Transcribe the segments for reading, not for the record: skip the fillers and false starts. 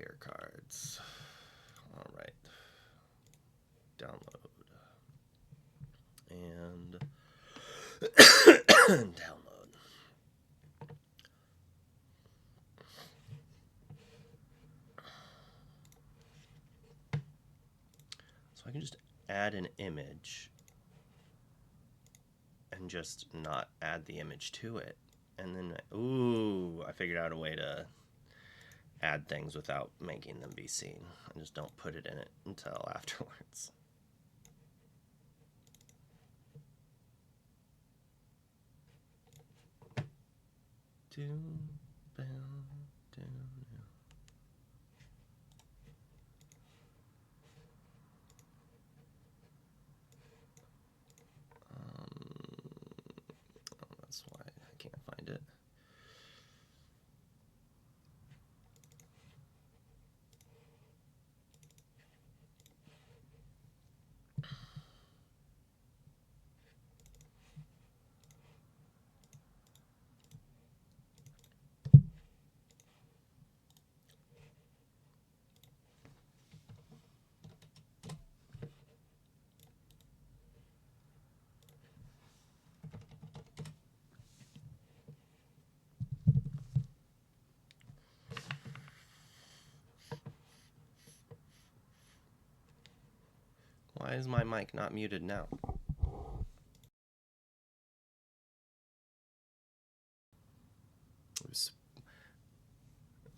player cards. All right. Download. And download. So I can just add an image and just not add the image to it. And then, ooh, I figured out a way to add things without making them be seen. I just don't put it in it until afterwards. Doom, boom, doom. Oh, that's why I can't find it. Why is my mic not muted now?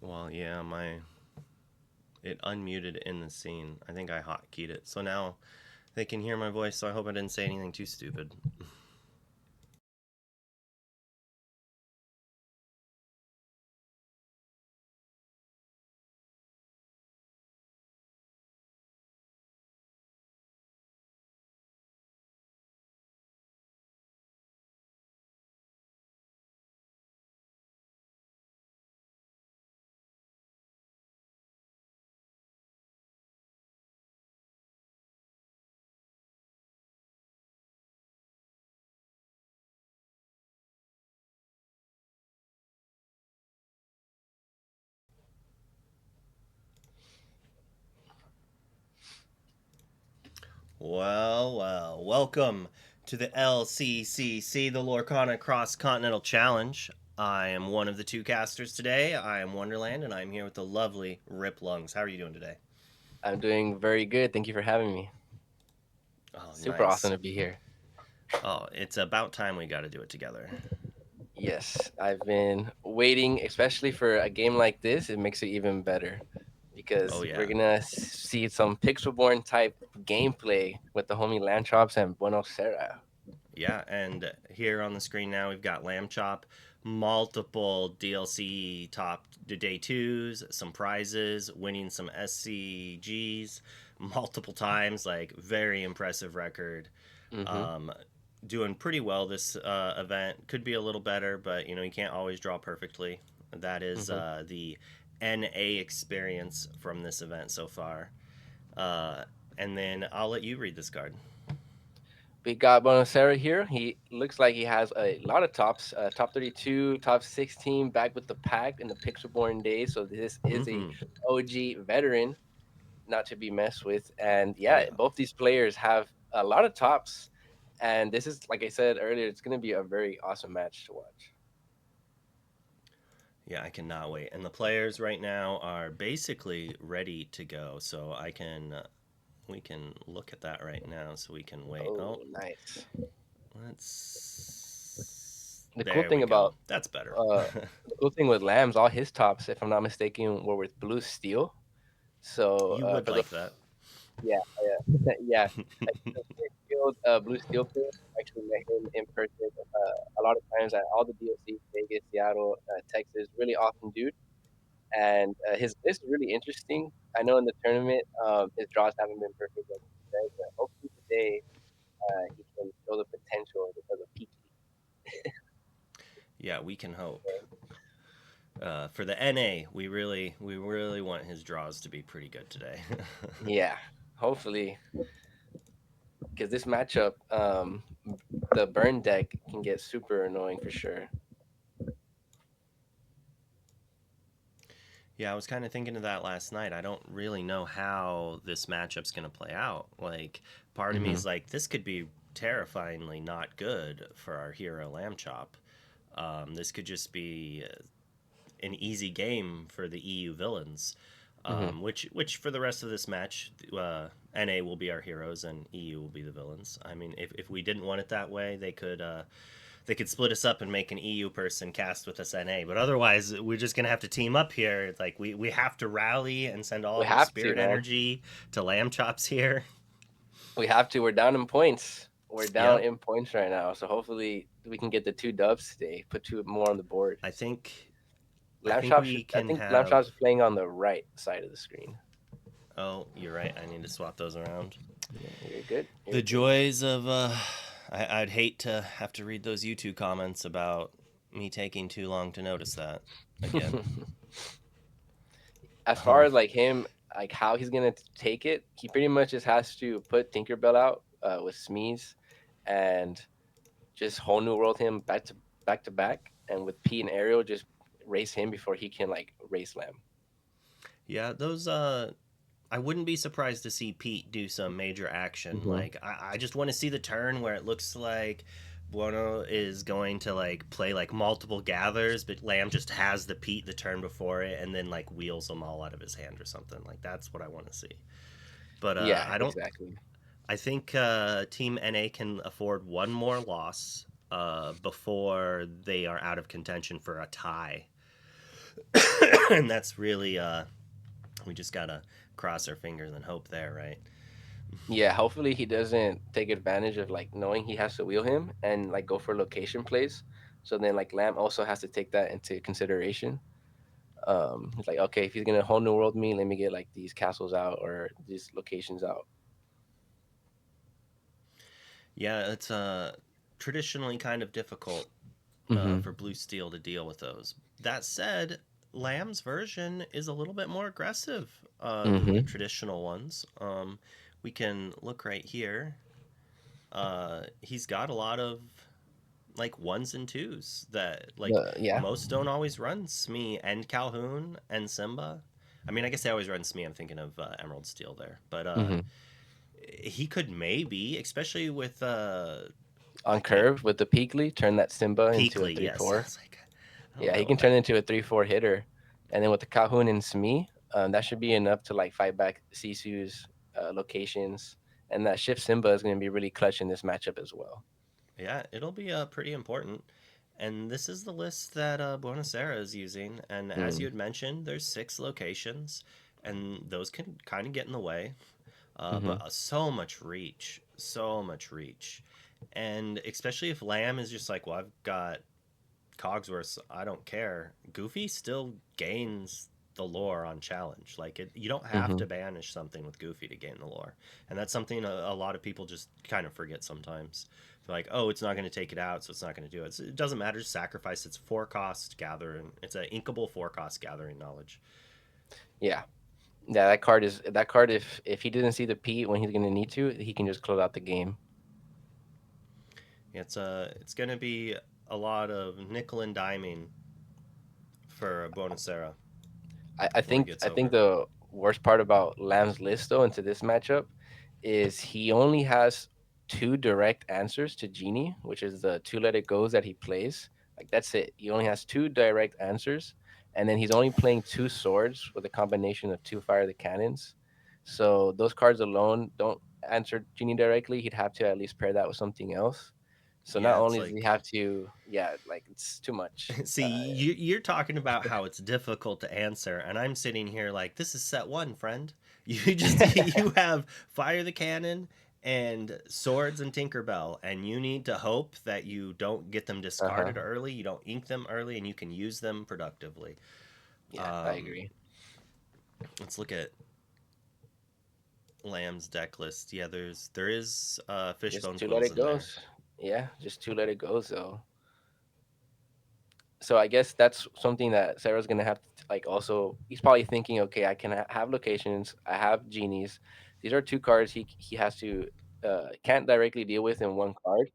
Well, yeah, it unmuted in the scene. I think I hotkeyed it. So now they can hear my voice, so I hope I didn't say anything too stupid. Well, welcome to the LCCC, the Lorcana Cross Continental Challenge. I am one of the two casters today. I am Wonderland, and I'm here with the lovely Riplungs. How are you doing today? I'm doing very good. Thank you for having me. Oh, Super awesome nice. to be here. Oh, it's about time we got to do it together. Yes, I've been waiting, especially for a game like this. It makes it even better Oh, because we're yeah. gonna see some pixelborn type gameplay with the homie Lam Chopss and Buena Serrrra. Yeah, and here on the screen now we've got Lamb Chop, multiple DLC top day twos, some prizes, winning some SCGs multiple times, like very impressive record. Mm-hmm. Um, Doing pretty well this event. Could be a little better, but you can't always draw perfectly. That is Mm-hmm. the NA experience from this event so far. Uh, and then I'll let you read this card. We got Buena Serrrra here. He looks like he has a lot of tops, top 32, top 16, back with the pack in the pixelborn days. So this is a Mm-hmm. OG veteran, not to be messed with. And Oh yeah, yeah. both these players have a lot of tops. And this is, like I said earlier, it's going to be a very awesome match to watch. Yeah, I cannot wait. And the players right now are basically ready to go. So we can look at that right now so we can wait. Oh, Oh, nice. The cool there we thing go. about That's better. uh, the cool thing with Lambs, all his tops, if I'm not mistaken, were with blue steel. So You would for the like that. yeah, yeah, like the skilled blue steel player, I actually met him in person a lot of times at all the DLCs, Vegas, Seattle, Texas. Really awesome dude, and his list is really interesting. I know in the tournament, his draws haven't been perfect, like you said, but hopefully today he can show the potential because of peak. Yeah, we can hope. For the NA, we really want his draws to be pretty good today. Yeah, hopefully, because this matchup, the burn deck can get super annoying for sure. Yeah, I was kind of thinking of that last night. I don't really know how this matchup's going to play out. Like, part of me Hmm. is like, this could be terrifyingly not good for our hero Lamb Chop. This could just be an easy game for the EU villains. Hmm. Which for the rest of this match, NA will be our heroes and EU will be the villains. I mean, if we didn't want it that way, they could split us up and make an EU person cast with us NA. But otherwise, we're just gonna have to team up here. It's like we have to rally and send all We of our have to, spirit man. energy to Lamb Chops here. We have to. We're down in points. We're down Yep. in points right now. So hopefully we can get the two dubs today. Put two more on the board. I think I Lamb think Chop we should. I can think Lamb have. Chop is playing on the right side of the screen. Oh, you're right. I need to swap those around. Yeah, you're good. You're The good. joys of I'd hate to have to read those YouTube comments about me taking too long to notice that again. As far Um, as like him, like how he's gonna take it, he pretty much just has to put Tinkerbell out with Smeeze, and just whole new world him back to back, and with P and Ariel just race him before he can like race Lamb. yeah, those I wouldn't be surprised to see Pete do some major action. Hmm. Like I just want to see the turn where it looks like Bueno is going to like play like multiple gathers, but Lamb just has the Pete the turn before it and then like wheels them all out of his hand or something. Like that's what I want to see. But Yeah, I don't. exactly. I think Team NA can afford one more loss before they are out of contention for a tie, and that's really we just gotta cross our fingers and hope there, right? Yeah, hopefully he doesn't take advantage of like knowing he has to wheel him and like go for location plays. So then like Lamb also has to take that into consideration. It's like okay, if he's gonna whole new world me, let me get like these castles out or these locations out. Yeah, it's traditionally kind of difficult Hmm. for Blue Steel to deal with those. That said, Lamb's version is a little bit more aggressive than the Hmm. traditional ones. We can look right here. He's got a lot of like ones and twos that like Yeah. most don't always run Smee and Calhoun and Simba. I mean, I guess they always run Smee. I'm thinking of Emerald Steel there, but Hmm. he could maybe, especially with On I can't curve with the Peakly, turn that Simba into a Peakley. three Yes, I four. was like, I don't Yeah, he know. can turn into a 3-4 hitter, and then with the Calhoun and Smee, that should be enough to like fight back Sisu's locations, and that shift Simba is going to be really clutch in this matchup as well. Yeah, it'll be pretty important. And this is the list that Buena Serrrra is using. And as you Mm. had mentioned, there's 6 locations, and those can kind of get in the way. Hmm. But so much reach, so much reach. And especially if Lamb is just like, well, I've got Cogsworth, I don't care. Goofy still gains the lore on challenge. Like you don't have Hmm. to banish something with Goofy to gain the lore, and that's something a lot of people just kind of forget sometimes. They're like, oh, it's not going to take it out, so it's not going to do it. It doesn't matter. Just sacrifice. It's 4 cost gathering. It's an inkable 4 cost gathering knowledge. Yeah, yeah. That card. If he didn't see the P when he's going to need to, he can just close out the game. It's going to be a lot of nickel and diming for Bonacera I before he think gets I think over. the worst part about Lamb's list though into this matchup is he only has two direct answers to Genie, which is the two let it goes that he plays. Like that's it. He only has two direct answers, and then he's only playing two swords with a combination of two fire the cannons. So those cards alone don't answer Genie directly. He'd have to at least pair that with something else. So not Yeah, it's only does he like have to, yeah, like it's too much. see, you're talking about how it's difficult to answer, and I'm sitting here like, this is set one, friend. You just you have fire the cannon and swords and Tinkerbell, and you need to hope that you don't get them Uh discarded huh. early, you don't ink them early, and you can use them productively. Yeah, I Um, agree. let's look at Lamb's deck list. Yeah, there is Just Fishbone two let Quills it in there. goes. Yeah, just two let it goes though. So I guess that's something that Sarah's gonna have to like. Also, he's probably thinking, okay, I can have locations. I have genies. These are two cards he has to can't directly deal with in one card.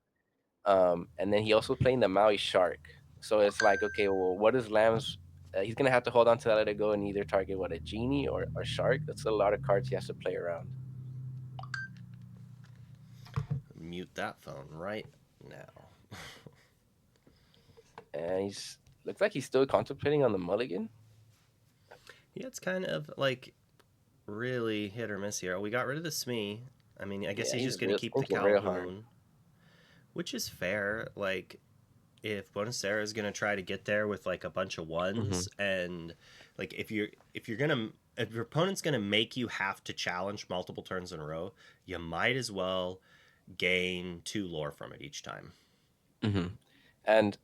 And then he also playing the Maui Shark. So it's like, okay, well, what is Lamb's? He's gonna have to hold on to that let it go and either target what a genie or shark. That's a lot of cards he has to play around. Mute that phone right now. And he's looks like he's still contemplating on the mulligan. Yeah, it's kind of like really hit or miss here. We got rid of the Smee. I mean, I guess Yeah, he's he's just going to real keep the thinking real hard. Calhoun, which is fair. Like, if Buena Serrrra is going to try to get there with like a bunch of Hmm. ones, and like if you're gonna if your opponent's going to make you have to challenge multiple turns in a row, you might as well gain 2 lore from it each time. Hmm. And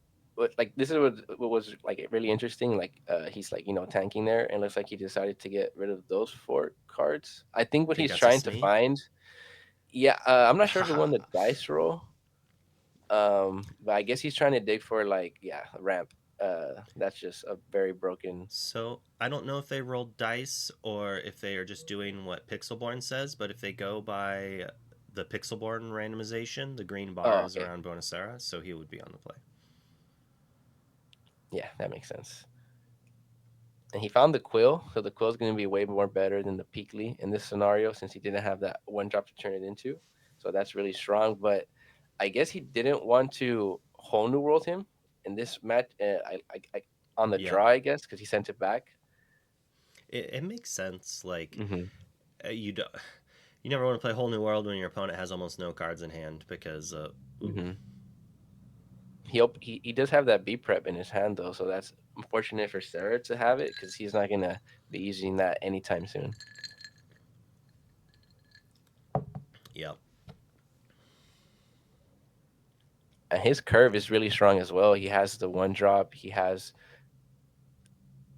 like this is what was like really interesting. Like he's like tanking there, and looks like he decided to get rid of those 4 cards. I think what Think he's that's a trying to Smee? find. Yeah, I'm not sure if it won the dice roll. But I guess he's trying to dig for like a ramp. That's just a very broken. So I don't know if they rolled dice or if they are just doing what Pixelborn says, but if they go by the Pixelborn randomization, the green bar Oh, is okay. around Buena Serrrra, so he would be on the play. Yeah, that makes sense. And he found the quill, so the quill's going to be way more better than the Peakly in this scenario since he didn't have that 1 drop to turn it into. So that's really strong. But I guess he didn't want to whole new world him in this match. On the Yep, draw, I guess, because he sent it back. it makes sense. Like Hmm. you do, you never want to play Whole New World when your opponent has almost no cards in hand because ooh, Hmm. He does have that B prep in his hand though, so that's unfortunate for Sarah to have it because he's not gonna be using that anytime soon. yep. And his curve is really strong as well. He has the 1 drop. He has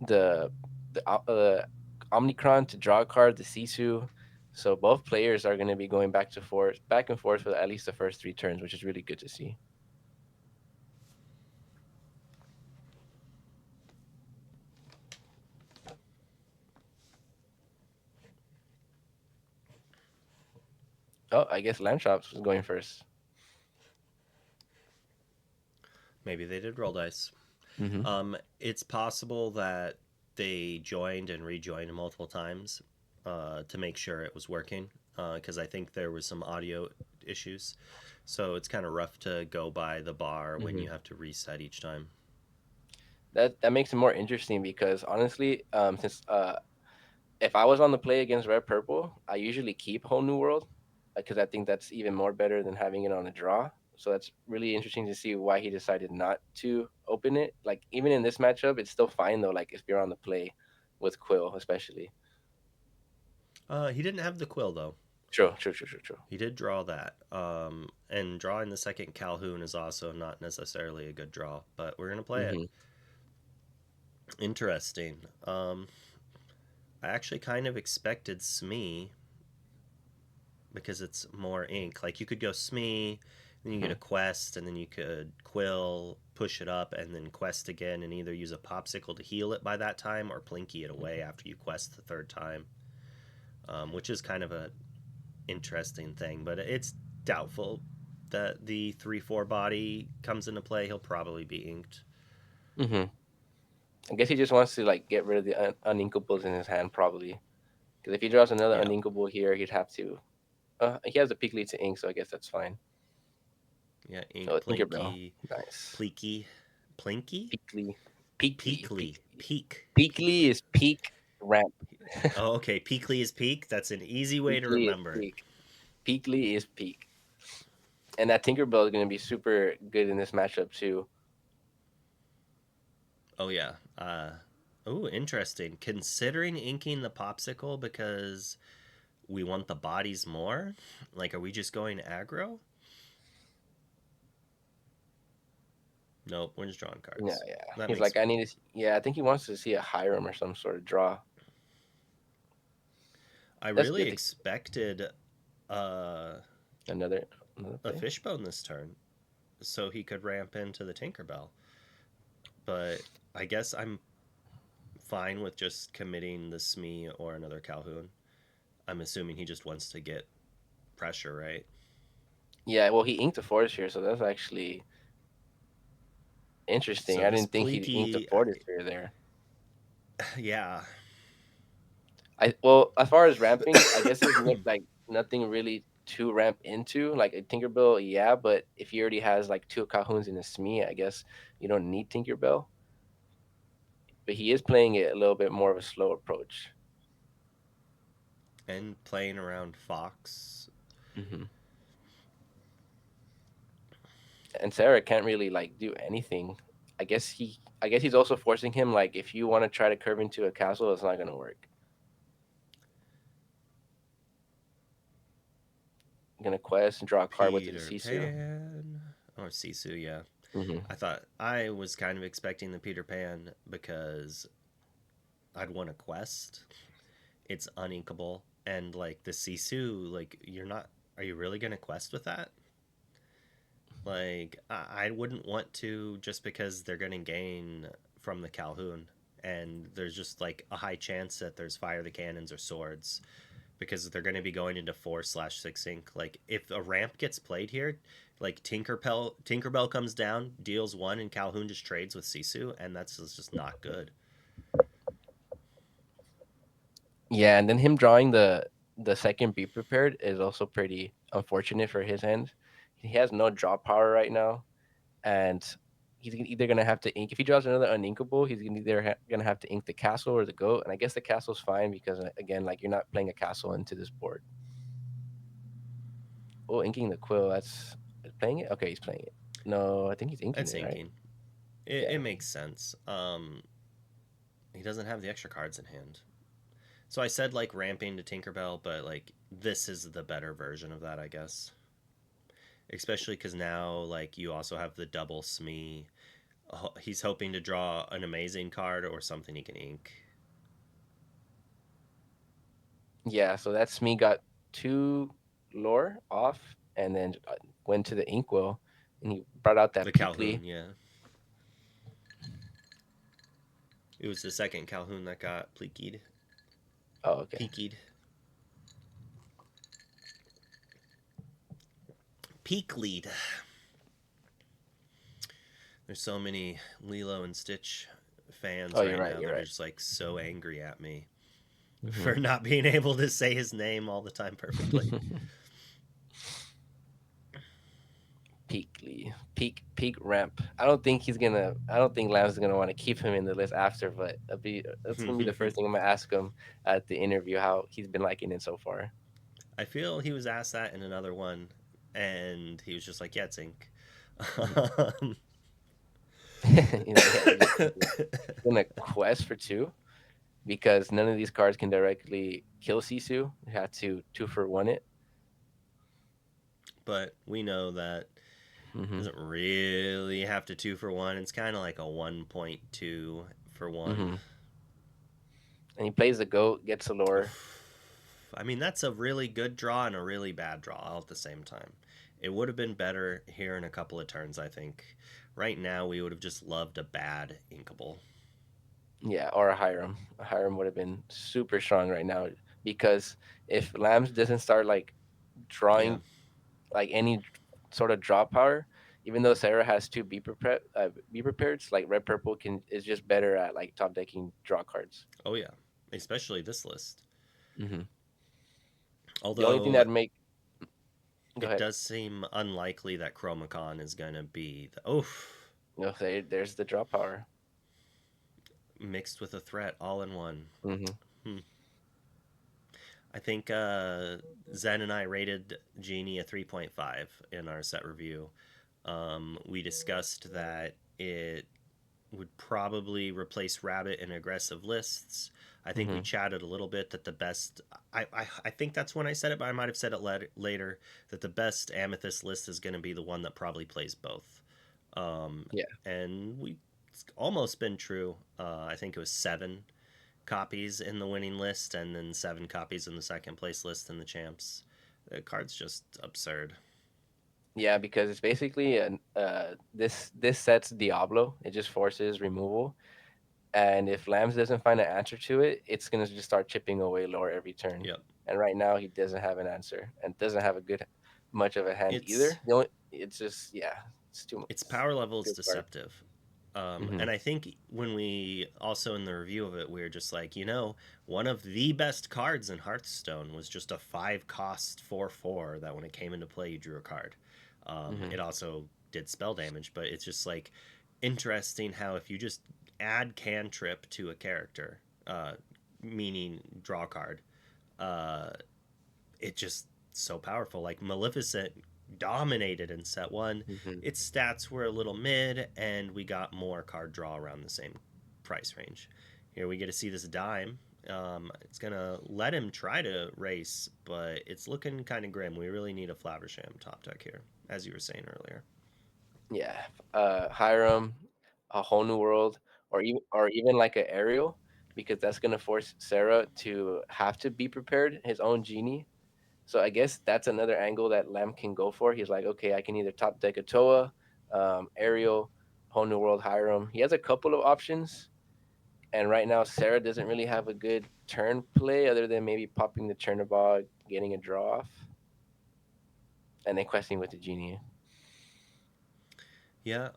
the the Omnicron to draw a card, the Sisu. So both players are going to be going back and forth for at least the first 3 turns, which is really good to see. Oh, I guess Lam Chopss was going first. Maybe they did roll dice. Hmm. It's possible that they joined and rejoined multiple times to make sure it was working because I think there was some audio issues. So it's kind of rough to go by the bar when Hmm. you have to reset each time. That makes it more interesting because honestly, since if I was on the play against Red Purple, I usually keep Whole New World because I think that's even more better than having it on a draw. So that's really interesting to see why he decided not to open it. Like even in this matchup, it's still fine though. Like if you're on the play with Quill, especially. He didn't have the quill though. True, true, true, true, true. He did draw that. And drawing the second Calhoun is also not necessarily a good draw, but we're going to play it. Hmm. Interesting. I actually kind of expected Smee because it's more ink. Like you could go Smee, then you get a Hmm. quest, and then you could Quill, push it up, and then quest again, and either use a popsicle to heal it by that time or plinky it away after you quest the third time, which is kind of a interesting thing. But it's doubtful that the 3/4 body comes into play. He'll probably be inked. Hmm. I guess he just wants to like get rid of the uninkables in his hand, probably. Because if he draws another Yeah, uninkable here, he'd have to. He has a peak lead to ink, so I guess that's fine. yeah, ink Oh, Tinkerbell, Plinky, nice. Pleeky, Plinky, Peakly, Peakly, Peakly, Peakly. Peak. Peakly is peak ramp. Oh, okay. Peakly is peak. That's an easy way to Peakly is remember it. peak. Peakly is peak. And that Tinkerbell is going to be super good in this matchup too. Oh yeah. Oh, interesting. Considering inking the popsicle because we want the bodies more. Like, are we just going aggro? Nope. We're just drawing Yeah, cards. yeah. That He's makes. like, I need to. Yeah, I think he wants to see a Hiram or some sort of draw. I That's really good. expected uh, Another another a play. fishbone this turn, so he could ramp into the Tinkerbell. But I guess I'm fine with just committing the Smee or another Calhoun. I'm assuming he just wants to get pressure, right? Yeah, well, he inked a forest here, so that's actually interesting. So I this didn't think he'd inked a Pleeky, forest here there. Yeah. I well, as far as ramping, I guess there's like nothing really to ramp into. Like a Tinkerbell, yeah, but if he already has like two Calhouns in a Smee, I guess you don't need Tinkerbell. But he is playing it a little bit more of a slow approach. And playing around Fox. Hmm. And Sarah can't really like do anything. I guess he's also forcing him like if you want to try to curve into a castle, it's not gonna work. You're gonna quest and draw a card with the Peter Sisu. Pan. Or Sisu, yeah. Hmm. I was kind of expecting the Peter Pan because I'd want a quest. It's uninkable. And like the Sisu, like you're not are you really gonna quest with that? Like I wouldn't want to just because they're gonna gain from the Calhoun. And there's just like a high chance that there's fire the cannons or swords because they're going to be going into 4/6 ink. Like if a ramp gets played here, like Tinkerbell comes down, deals one, and Calhoun just trades with Sisu, and that's just not good. Yeah, and then him drawing the second be prepared is also pretty unfortunate for his end. He has no draw power right now, and he's either gonna have to ink. If he draws another uninkable, he's gonna have to ink the castle or the goat. And I guess the castle's fine because again, like you're not playing a castle into this board. Oh, inking the quill. That's playing it. Okay, he's playing it. No, I think he's inking It's it, right? inking. Yeah. It makes sense. He doesn't have the extra cards in hand. So I said like ramping to Tinkerbell, but like this is the better version of that, I guess. Especially because now like you also have the double Smee. He's hoping to draw an amazing card or something he can ink. Yeah. So that's me got two lore off, and then went to the inkwell, and he brought out that The Peekly. Calhoun, yeah. It was the second Calhoun that got pleekied. Oh, okay. Peakied. Peak lead. There's so many Lilo and Stitch Oh, fans you're right right. now You're that are right. just like so angry at me Hmm. for not being able to say his name all the time perfectly. Peekly, peak ramp. I don't think he's gonna. I don't think Lamb's gonna want to keep him in the list after. But that's gonna be the first thing I'm gonna ask him at the interview how he's been liking it so far. I feel he was asked that in another one, and he was just like, "Yeah, it's ink." Mhm. He's gonna quest for two because none of these cards can directly kill Sisu. You have to two for one it. But we know that Hmm. doesn't really have to two for one. It's kind of like a 1.2 for one. Hmm. And he plays the goat, gets a lore. I mean, that's a really good draw and a really bad draw all at the same time. It would have been better here in a couple of turns, I think. Right now, we would have just loved a bad Inkable. Yeah, or a Hiram. A Hiram would have been super strong right now because if Lambs doesn't start like Yeah. drawing like any sort of draw power, even though Sarah has two be prepared, like red purple can is just better at like top decking draw cards. Oh, yeah. Especially this list. Hmm. The only thing Although that make go it ahead. does seem unlikely that Chromacon is going to be the. Oof. No, there's the draw power. Mixed with a threat all in one. Hmm. Hmm. I think Zen and I rated Genie a 3.5 in our set review. We discussed that it would probably replace Rabbit in aggressive lists. I think we Hmm. chatted a little bit that the best. I think that's when I said it, but I might have said it later that the best Amethyst list is going to be the one that probably plays both. Yeah. And we it's almost been true. I think it was 7 copies in the winning list, and then 7 copies in the second place list in the champs. The card's just absurd. Yeah, because it's basically this sets Diablo. It just forces removal, and if Lambs doesn't find an answer to it, it's gonna just start chipping away lore every turn. Yep. And right now he doesn't have an answer and doesn't have a good much of a hand It's either. The only it's just yeah, it's too its power level is good card. deceptive. Mm-hmm. And I think when we also in the review of it, we were just like, one of the best cards in Hearthstone was just a 5 cost 4/4 that when it came into play, you drew a card. Mm-hmm. It also did spell damage, but it's just like interesting how if you just add cantrip to a character, meaning draw a card, uh, it just so powerful. Like Maleficent dominated in set one. Mm-hmm. Its stats were a little mid, and we got more card draw around the same price range. Here we get to see this dime. It's gonna let him try to race, but it's looking kind of grim. We really need a Flaversham top deck here, as you were saying earlier. Yeah. Hiram, a whole new world, or even like an aerial, because that's gonna force Sarah to have to be prepared. His own genie. So I guess that's another angle that Lamb can go for. He's like, okay, I can either top deck a Toa, aerial, whole new world Hiram. He has a couple of options, and right now Sarah doesn't really have a good turn play other than maybe popping the Chernobog, getting a draw off, and then questing with the genie. Yeah,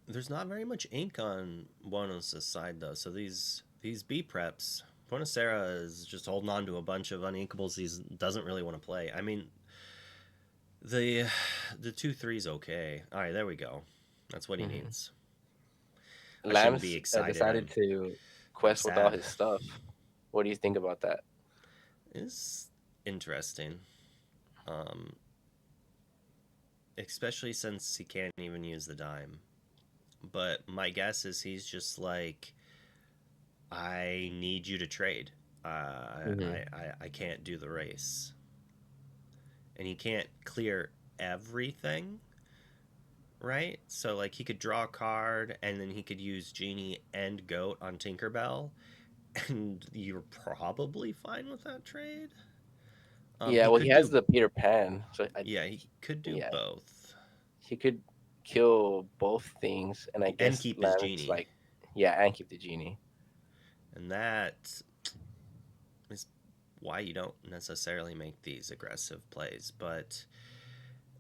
there's not very much ink on Buenos' side though, so these B preps. Buenos Serrrra is just holding on to a bunch of uninkables he doesn't really want to play. I mean, the the 2/3's okay. All right, there we go. That's what he Mm-hmm. needs. I shouldn't be Lamb's excited. decided I'm to I'm quest with all sad. his stuff. What do you think about that? It's interesting, um, especially since he can't even use the dime. But my guess is he's just like, I need you to trade. Mm-hmm. I can't do the race, and he can't clear everything, right? So like he could draw a card, and then he could use Genie and Goat on Tinkerbell, and you're probably fine with that trade. Yeah, He well, he could has do, the Peter Pan, so yeah, he could do yeah, both, he could kill both things, and I and guess keep his Lamb's Genie, like, yeah, and keep the genie. and that is why you don't necessarily make these aggressive plays. But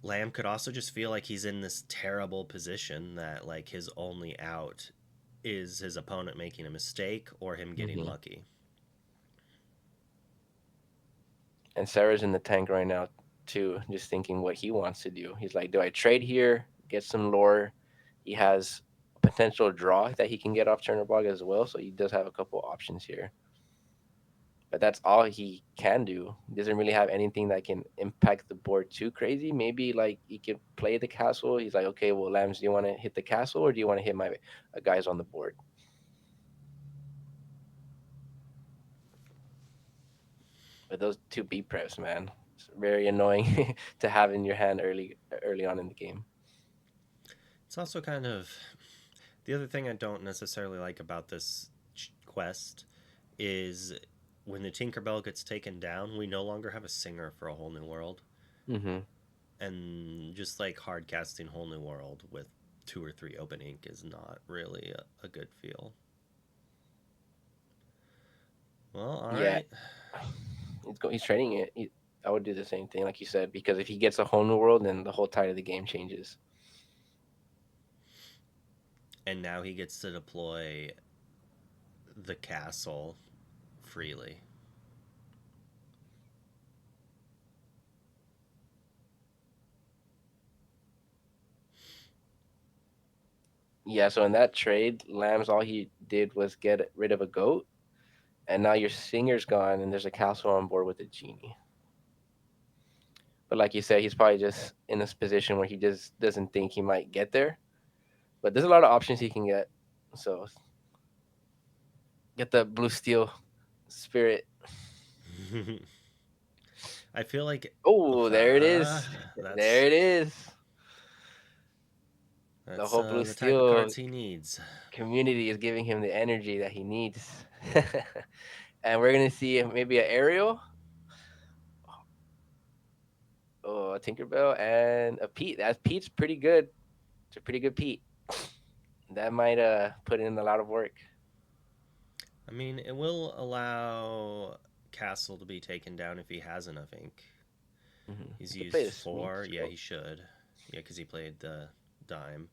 Lamb could also just feel like he's in this terrible position that like his only out is his opponent making a mistake or him getting Hmm. lucky. And Sarah's in the tank right now too, just thinking what he wants to do. He's like, do I trade here, get some lore? He has a potential draw that he can get off Chernobog as well, so he does have a couple options here. But that's all he can do. He doesn't really have anything that can impact the board too crazy. Maybe like he could play the castle. He's like, okay, well, Lambs, do you want to hit the castle or do you want to hit my guys on the board? But those two B preps, man, it's very annoying to have in your hand early on in the game. It's also kind of the other thing I don't necessarily like about this quest is when the Tinkerbell gets taken down, we no longer have a singer for a whole new world. Mm-hmm. And just like hard casting whole new world with 2 or 3 open ink is not really a good feel. Well, all Yeah, right. he's trading it. I would do the same thing, like you said, because if he gets a whole new world, then the whole tide of the game changes. And now he gets to deploy the castle freely. Yeah, so in that trade, Lambs all he did was get rid of a goat, and now your singer's gone, and there's a castle on board with a genie. But like you said, he's probably just in this position where he just doesn't think he might get there. But there's a lot of options he can get. So get the blue steel spirit. I feel like Oh, there it is. There that's it is. The that's whole blue the type of steel cards he needs. community is giving him the energy that he needs. And we're gonna see maybe an aerial, a Tinkerbell, and a Pete. That Pete's pretty good. It's a pretty good Pete. That might put in a lot of work. I mean, it will allow Castle to be taken down if he has enough ink. Mm-hmm. He's He could play used the Smith 4. Yeah, Scope. he should. Yeah, because he played the dime.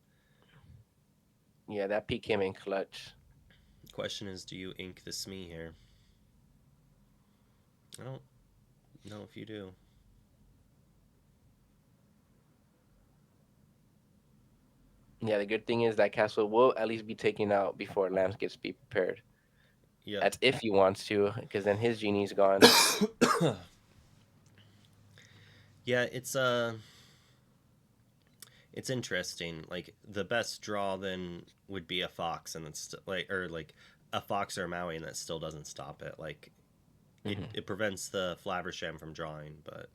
Yeah, that peak came in clutch. Question is, do you ink the Smee here? I don't know if you do. Yeah, the good thing is that castle will at least be taken out before Lambs gets be prepared. Yep. That's if he wants to, because then his genie's gone. Yeah, it's interesting. Like the best draw then would be a fox, and it's like or like a fox or a Maui, and that still doesn't stop it. Like Hmm. it prevents the Flaversham from drawing, but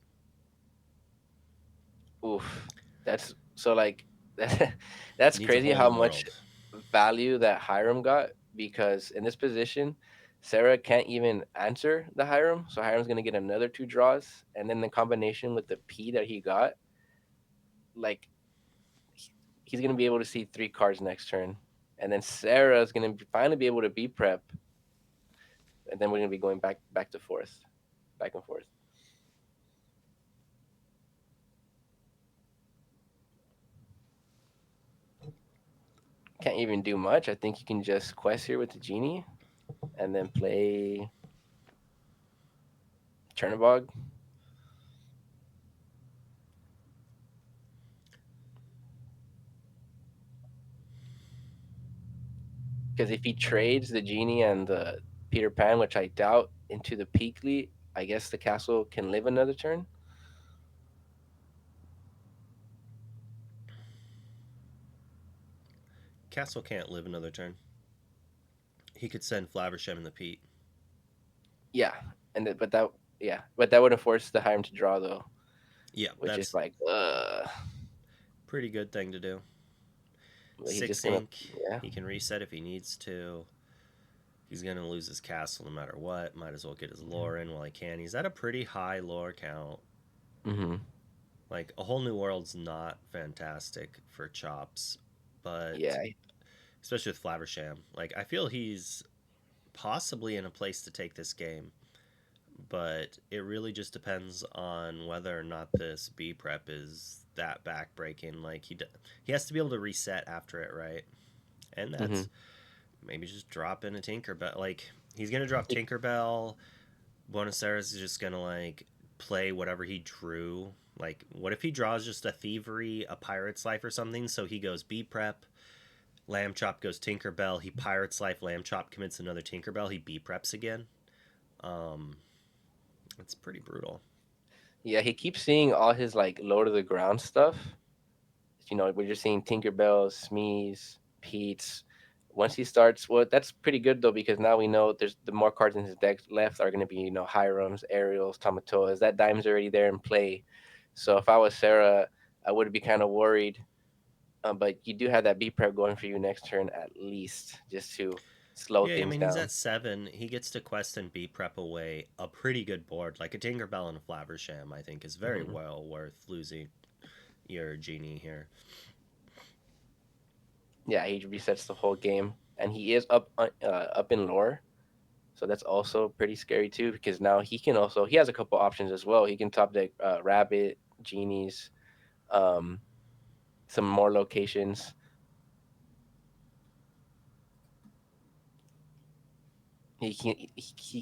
Oof, that's so like that's needs a crazy hole how in the much world. value that Hiram got because in this position, Sarah can't even answer the Hiram, so Hiram's gonna get another two draws, and then the combination with the P that he got, like he- he's gonna be able to see three cards next turn, and then Sarah's gonna finally be able to B prep, and then we're gonna be going back to forth, back and forth. Can't even do much. I think you can just quest here with the genie, and then play Chernobog. Because if he trades the genie and the Peter Pan, which I doubt, into the Peakly, I guess the castle can live another turn. Castle can't live another turn. He could send Flaversham in the Pete. Yeah, but that but that wouldn't force the Hiram to draw though, Yeah, which is that's like, pretty good thing to do. he's Six just gonna, ink. yeah. He can reset if he needs to. He's gonna lose his castle no matter what. Might as well get his lore in while he can. He's at a pretty high lore count. Hmm. Like a whole new world's not fantastic for Chops, but Yeah. especially with Flaversham. Like I feel he's possibly in a place to take this game, but it really just depends on whether or not this B prep is that backbreaking. Like he has to be able to reset after it, right? And Hmm. that's maybe just drop in a Tinkerbell. Like he's gonna drop Tinkerbell. Buena Serrrra is just gonna like play whatever he drew. Like, what if he draws just a thievery, a pirate's life, or something? So he goes B prep, Lamb Chop goes Tinkerbell, he pirate's life, Lamb Chop commits another Tinkerbell, he B preps again. Um, it's pretty brutal. Yeah, he keeps seeing all his like low to the ground stuff. We're just seeing Tinkerbell, Smees, Pete's. Once he starts, well, that's pretty good though because now we know there's the more cards in his deck left are going to be Hirams, Ariels, Tamatoas. That dime's already there in play. So if I was Sarah, I would be kind of worried. But you do have that B prep going for you next turn at least, just to slow Yeah, I things mean, he's down. at 7. He gets to quest and B prep away a pretty good board. Like a Tinkerbell and a Flaversham, I think, is very Hmm. well worth losing your genie here. Yeah, he resets the whole game, and he is up in lore. So that's also pretty scary too, because now he has a couple options as well. He can top deck Rabbit, Genies, um, some more locations. He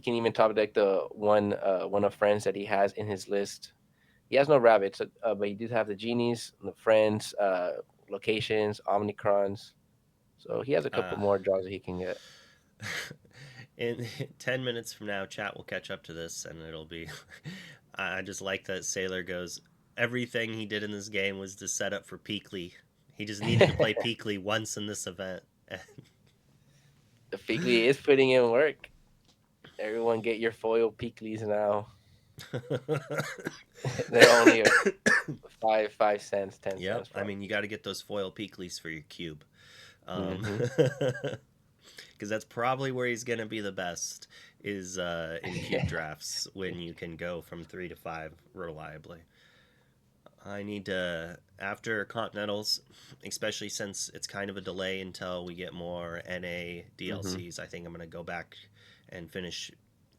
can even top deck the one of friends that he has in his list. He has no rabbits, but he does have the genies, the friends, locations, omnicrons. So he has a couple Uh, more draws that he can get. in 10 minutes from now, chat will catch up to this, and it'll be. I just like that Sailor goes, everything he did in this game was to set up for Peakley. He just needed to play Peakley once in this event. The Figly is putting in work. Everyone, get your foil Peakleys now. They're only 5 cents, 10 cents, Yep, I bro. mean, you got to get those foil Peakleys for your cube. Hmm. Because that's probably where he's going to be the best is in cube drafts when you can go from 3 to 5 reliably. I need to, after Continentals, especially since it's kind of a delay until we get more NA Hmm. DLCs, I think I'm going to go back and finish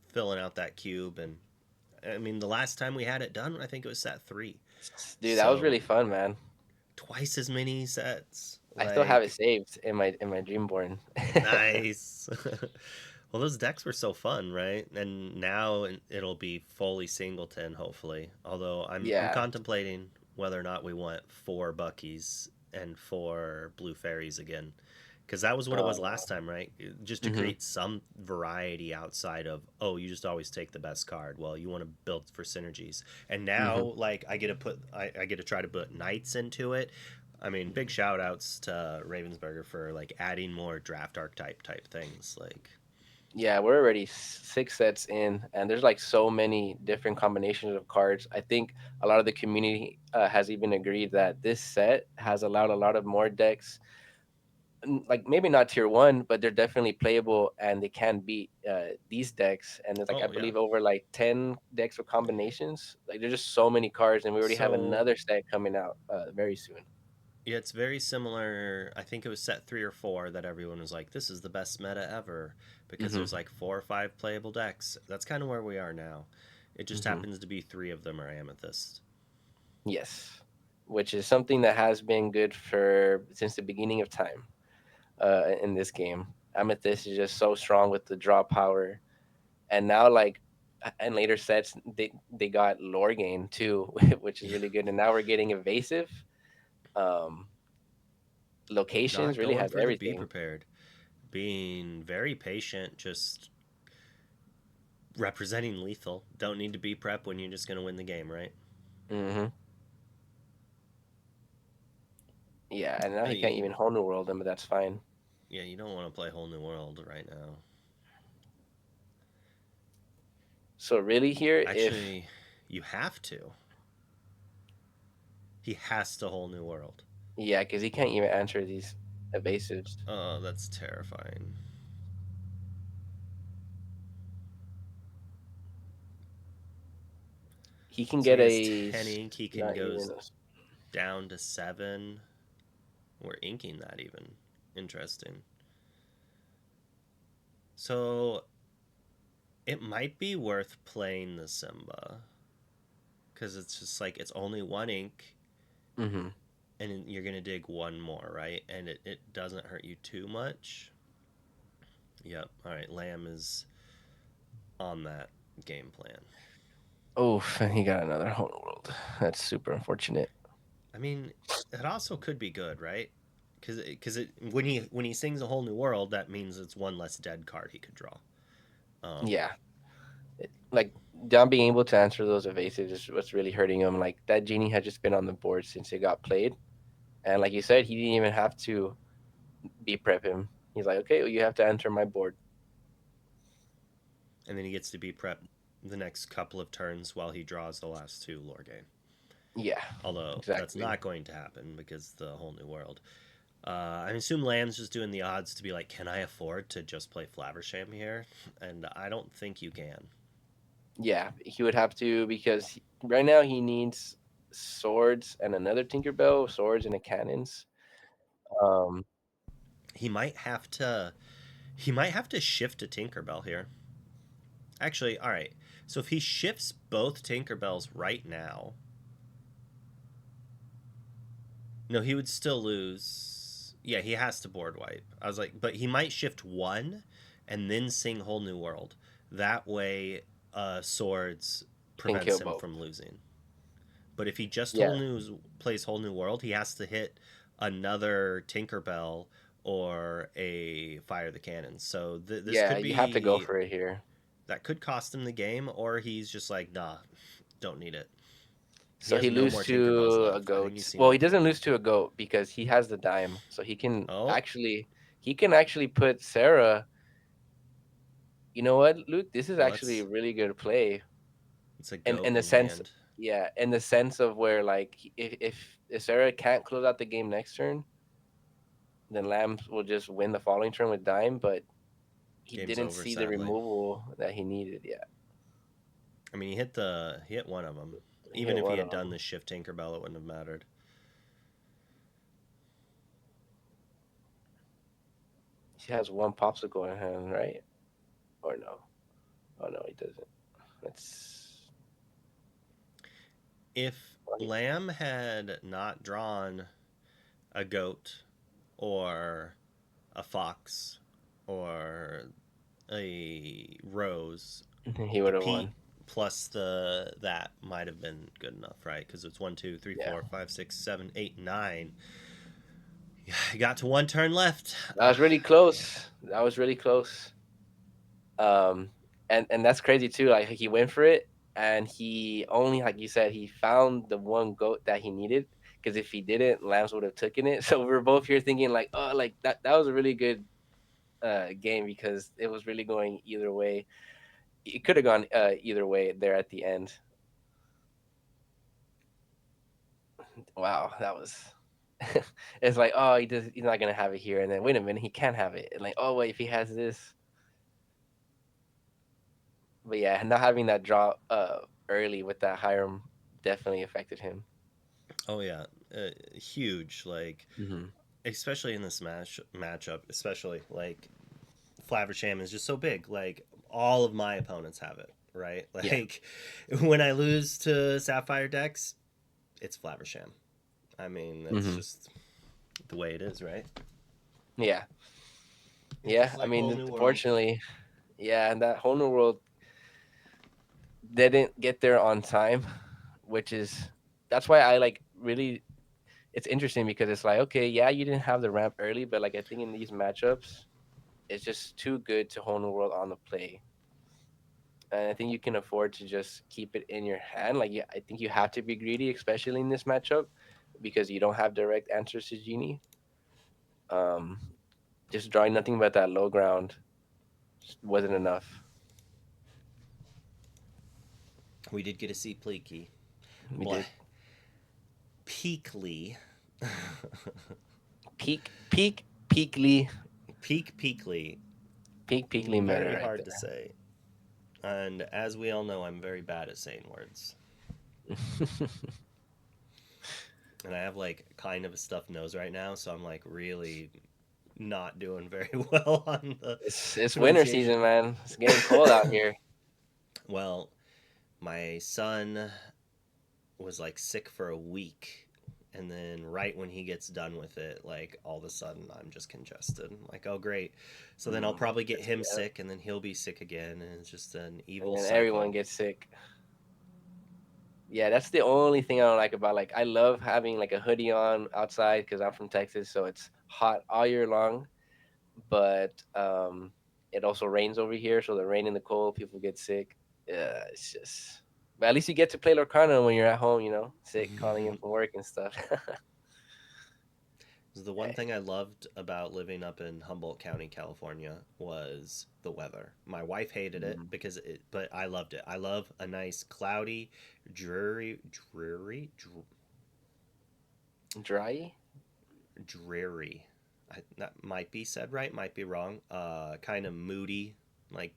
filling out that cube. And I mean, the last time we had it done, I think it was set 3. Dude, that was So really fun, man. twice as many sets. I still have it Like, saved in my Dreamborn. nice. Well, those decks were so fun, right? And now it'll be fully singleton, hopefully. Although I'm Yeah. contemplating whether or not we want four Buckies and four Blue Fairies again, because that was what it was Uh, last time, right? Just to hmm create some variety outside of, oh, you just always take the best card. Well, you want to build for synergies, and hmm now like I get to try to put Knights into it. I mean, big shout outs to Ravensburger for like adding more draft archetype type things. Like, Yeah, we're already 6 sets in, and there's like so many different combinations of cards. I think a lot of the community has even agreed that this set has allowed a lot of more decks, like maybe not tier one, but they're definitely playable and they can beat these decks. And there's like I oh yeah. believe over like 10 decks or combinations. Like there's just so many cards, and we already have So another set coming out very soon. yeah, it's very similar. I think it was set 3 or 4 that everyone was like, "This is the best meta ever," because hmm there's like 4 or 5 playable decks. That's kind of where we are now. It just hmm happens to be 3 of them are Amethyst. Yes, which is something that has been good for since the beginning of time in this game. Amethyst is just so strong with the draw power, and now like in later sets they got lore gain too, which is Yeah, really good. And now we're getting evasive. Um, Locations not really going has for the be everything. prepared, being very patient, just representing lethal. Don't need to be prep when you're just gonna win the game, right? hmm Yeah, and now he can't I even whole new world him, but that's fine. Yeah, you don't want to play whole new world right now. So really here, if Actually, you have to. He has to whole new world. yeah, because he can't even answer these evasives. Oh, that's terrifying. He can So get he has a 10 ink. He can not go even down to 7. We're inking that even. Interesting. So it might be worth playing the Simba. Because it's just like, it's only 1 ink. hmm And you're going to dig 1 more, right? And it doesn't hurt you too much. Yep. All right. Lamb is on that game plan. Oh, and he got another whole new world. That's super unfortunate. I mean, it also could be good, right? Because when he sings a whole new world, that means it's one less dead card he could draw. Um, Yeah, like not being able to answer those evasives is what's really hurting him. Like that genie had just been on the board since it got played, and like you said, he didn't even have to be prep him. He's like, okay, well, you have to enter my board. and then he gets to be prep the next couple of turns while he draws the last 2 lore game. Yeah, Although that's exactly. not going to happen because the whole new world. I assume Lamb's just doing the odds to be like, can I afford to just play Flaversham here? And I don't think you can. Yeah, he would have to because right now he needs swords and another Tinkerbell, swords and a cannons. Um, He might have to. He might have to shift to Tinkerbell here. Actually, all right. So if he shifts both Tinkerbells right now, no, he would still lose. Yeah, he has to board wipe. I was like, but he might shift one and then sing Whole New World. That way, Swords can kill prevents him both. from losing. But if he just Yeah, plays Whole New World, he has to hit another Tinkerbell or a Fire the Cannons. So this yeah, could you have to go be for it here. that could cost him the game, or he's just like, nah, don't need it. He So has he no loses more Tinkerbells to a left. I think he's goat. seen Well, he all of doesn't them. lose to a goat because he has the dime. So Oh, he can actually put Sarah. You know what, Luke? This is well, actually a that's really good play. it's a And goat in the in sense, hand. yeah, in the sense of where like if Sarah can't close out the game next turn, then Lambs will just win the following turn with dime. But he Game's didn't over, see the sadly. removal that he needed yet. I mean, he hit one of them. He Even hit if he one had of done them. the shift Tinkerbell, it wouldn't have mattered. He has one popsicle in hand, right? Or no? Oh no, he doesn't. Let's. If Well, Lamb had not drawn a goat or a fox or a rose, He the would have Pete won. plus the that might have been good enough, right? Because it's one, two, three, Yeah, four, five, six, seven, eight, nine. You got to one turn left. that was really close. That was really close. Um, and that's crazy too. Like he went for it, and he only, like you said, he found the one goat that he needed. Because if he didn't, Lambs would have taken it. So we're both here thinking like, oh, like that was a really good game because it was really going either way. It could have gone either way there at the end. Wow, that was. It's like, oh, he's not gonna have it here, and then wait a minute, he can have it. And like, oh wait, if he has this, but yeah, not having that draw early with that Hiram definitely affected him. Oh yeah, huge. Like Hmm. especially in this matchup, especially like Flaversham is just so big. Like all of my opponents have it, right? Yeah. Like when I lose to Sapphire decks, it's Flaversham. I mean, that's Hmm. just the way it is, right? Yeah. It's Yeah. just I like whole mean, new world. unfortunately, yeah, and that whole new world didn't get there on time, which is that's why I like really. It's interesting because it's like, okay, yeah, you didn't have the ramp early, but like I think in these matchups, it's just too good to whole new world on the play. And I think you can afford to just keep it in your hand. Like, yeah, I think you have to be greedy, especially in this matchup, because you don't have direct answers to Genie. Um, just drawing nothing but that low ground just wasn't enough. We did get to see Pleaky. We Blah. did Peakly. peakly, Peakly. peakly meta Very right hard to say. And as we all know, I'm very bad at saying words. there. And I have like kind of a stuffed nose right now, so I'm like really not doing very well on the It's winter season, pronunciation. man. It's getting cold out here. Well, my son was like sick for a week, and then right when he gets done with it, like all of a sudden I'm just congested. I'm like, oh great. So then I'll probably get him Yeah, sick, and then he'll be sick again, and it's just an and evil then everyone cycle. gets sick. Yeah, that's the only thing I don't like about like I love having like a hoodie on outside because I'm from Texas, so it's hot all year long. But it also rains over here, so the rain and the cold, people get sick. Yeah, it's just. But at least you get to play Lorcana when you're at home, sick, calling in from work and stuff. The one thing I loved about living up in Humboldt County, California, was the weather. My wife hated it Mm. but I loved it. I love a nice cloudy, dreary, Dry? dreary. That might be said right, might be wrong. Kind of moody, like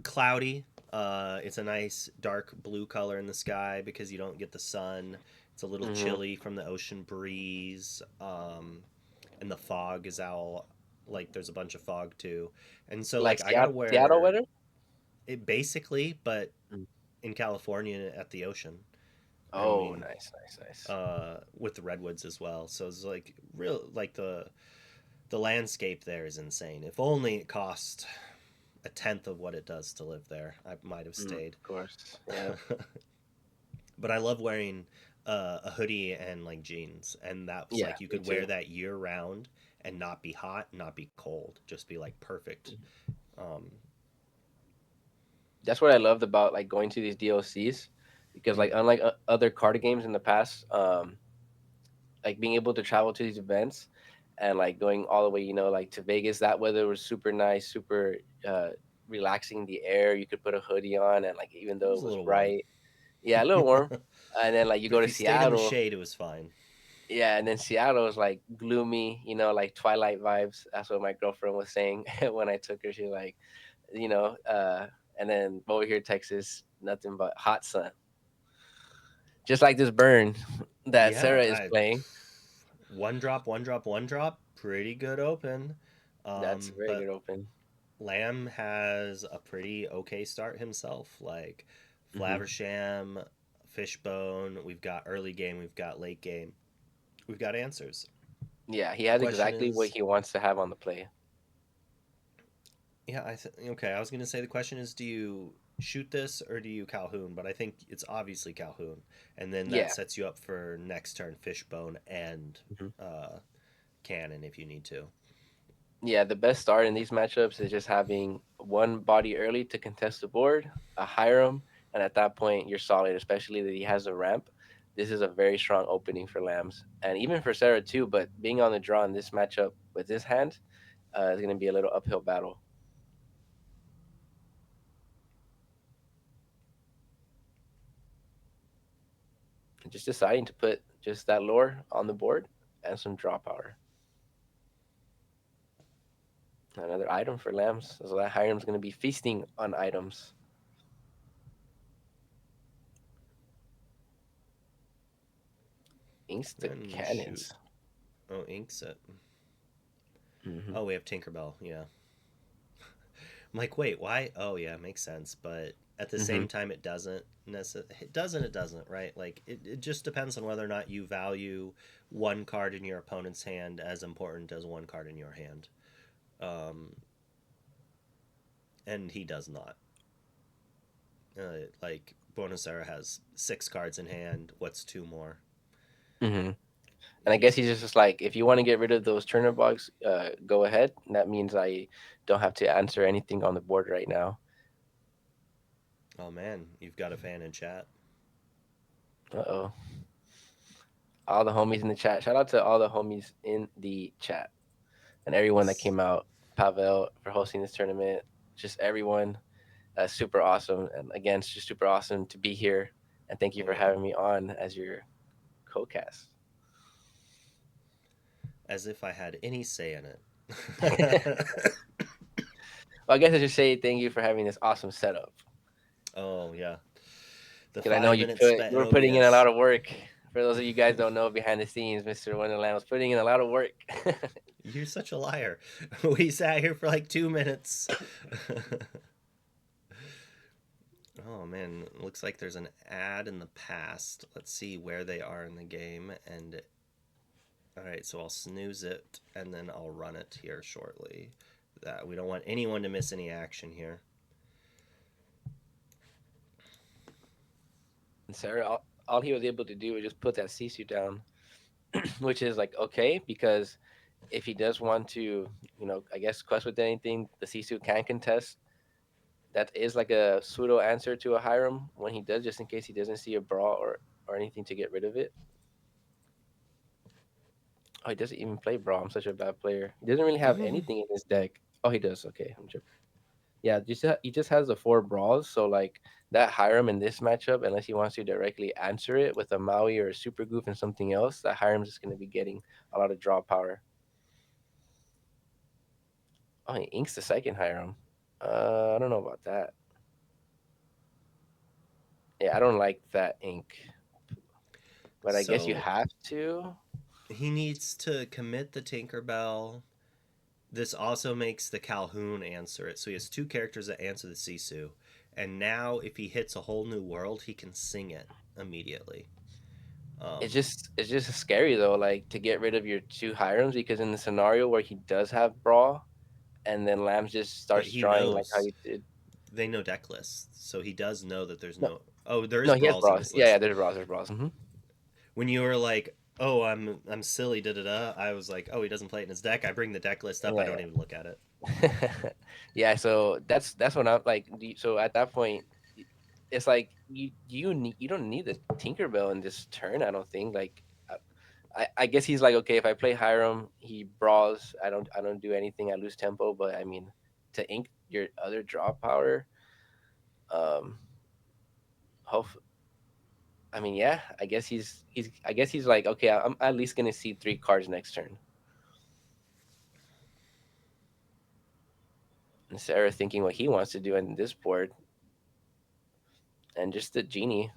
cloudy. It's a nice dark blue color in the sky because you don't get the sun. It's a little Mm-hmm. chilly from the ocean breeze. And the fog is all like there's a bunch of fog too. And so Like like I gotta Seattle wear weather? it basically, but Mm. in California at the ocean. I Oh, mean, nice, nice, nice. with the redwoods as well. So it's like real like the landscape there is insane. If only it cost a tenth of what it does to live there, I might have stayed. Of course. Yeah. But I love wearing a hoodie and like jeans, and that's Yeah, like you me could too. wear that year round and not be hot, not be cold, just be like perfect. Um, That's what I loved about like going to these DLCs because like unlike other card games in the past, like being able to travel to these events and like going all the way, like to Vegas, that weather was super nice, super uh relaxing. The air, you could put a hoodie on, and like even it though was it a was little warm, bright, yeah, a little warm. but And then like you go if to you stayed in the Seattle, shade, it was fine. yeah, and then Seattle is like gloomy, like Twilight vibes. That's what my girlfriend was saying when I took her. She like, you know, uh, and then over here Texas, nothing but hot sun, just like this burn that Yeah, Sarah is I playing. one drop, one drop, one drop, pretty good open. That's a very But good open. Lamb has a pretty okay start himself. Like Hmm. Flaversham, Fishbone, we've got early game, we've got late game, we've got answers. Yeah, he The has question exactly what is, he wants to have on the play. yeah, okay. I was gonna say the question is, do you shoot this or do you Calhoun? But I think it's obviously Calhoun, and then that Yeah. sets you up for next turn Fishbone and Mhm. uh, Cannon if you need to. Yeah, the best start in these matchups is just having one body early to contest the board, a Hiram, and at that point you're solid, especially that he has a ramp. This is a very strong opening for Lambs. And even for Sarah too, but being on the draw in this matchup with this hand is going to be a little uphill battle. Just deciding to put just that lore on the board and some draw power. Another item for Lambs. So that Hiram's going to be feasting on items. Inks the And shoot. cannons. Oh, Inkset. Hmm. Oh, we have Tinkerbell. Yeah. I'm like, wait, why? Oh, yeah, makes sense. But at the Hmm. same time, it doesn't. It doesn't. It doesn't. Right? Like, it just depends on whether or not you value one card in your opponent's hand as important as one card in your hand. Um, and he does not. Like Buena Serrrra has 6 cards in hand. What's two more? Hmm. And I guess He's he's just like, if you want to get rid of those Turner bugs, go ahead. And that means I don't have to answer anything on the board right now. oh man, you've got a fan in chat. Uh oh. All the homies in the chat. Shout out to all the homies in the chat and everyone that came out. Pavel for hosting this tournament. Just everyone. Super awesome. And again, it's just super awesome to be here. And thank you Oh for yeah, having me on as your co-cast. as if I had any say in Well, it. I guess I should say thank you for having this awesome setup. Oh yeah, the Because I know 5 minutes you spent in were putting in a OBS. lot of work. For those of you guys don't know behind the scenes, Mr. Wonderland was putting in a lot of work. You're such a liar. We sat here for like 2 minutes. Oh man, looks like there's an ad in the past. Let's see where they are in the game. And all right, so I'll snooze it and then I'll run it here shortly. That we don't want anyone to miss any action here. And Sarah, all he was able to do was just put that Sisu down, which is like okay because if he does want to, I guess quest with anything, the Sisu can contest. That is like a pseudo answer to a Hiram when he does, just in case he doesn't see a brawl or anything to get rid of it. Oh, he doesn't even play brawl. I'm such a bad player. He doesn't really have anything in his deck. Oh, he does. Okay, I'm tripping. Yeah, he just has the 4 brawls. So like that Hiram in this matchup, unless he wants to directly answer it with a Maui or a Super Goof and something else, that Hiram's just going to be getting a lot of draw power. Oh, he inks the second Hiram. I don't know about that. Yeah, I don't like that ink, but I guess you So have to. he needs to commit the Tinkerbell. This also makes the Calhoun answer it. So he has 2 characters that answer the Sisu. And now, if he hits a whole new world, he can sing it immediately. It's Um, just scary though, like to get rid of your 2 Hirams because in the scenario where he does have brawl, and then Lambs just but starts he drawing like how knows you did. they know deck lists, so he does know that there's No, no. Oh, there is no, he has brawls in brawls. this Yeah, yeah, list. there's brawls. There's brawls. Hmm. When you were like, "Oh, I'm silly," da da da, I was like, "Oh, he doesn't play it in his deck." I bring the deck list up. I don't Yeah, even look at it. yeah. Yeah, so that's what I'm like. So at that point, it's like you don't need the Tinkerbell in this turn. I don't think. Like, I guess he's like, okay, if I play Hiram, he brawls. I don't do anything. I lose tempo. But I mean, to ink your other draw power, um, hope. I mean, yeah. I guess he's like, okay, I'm at least gonna see 3 cards next turn. And Sarah thinking what he wants to do in this board, and just the genie.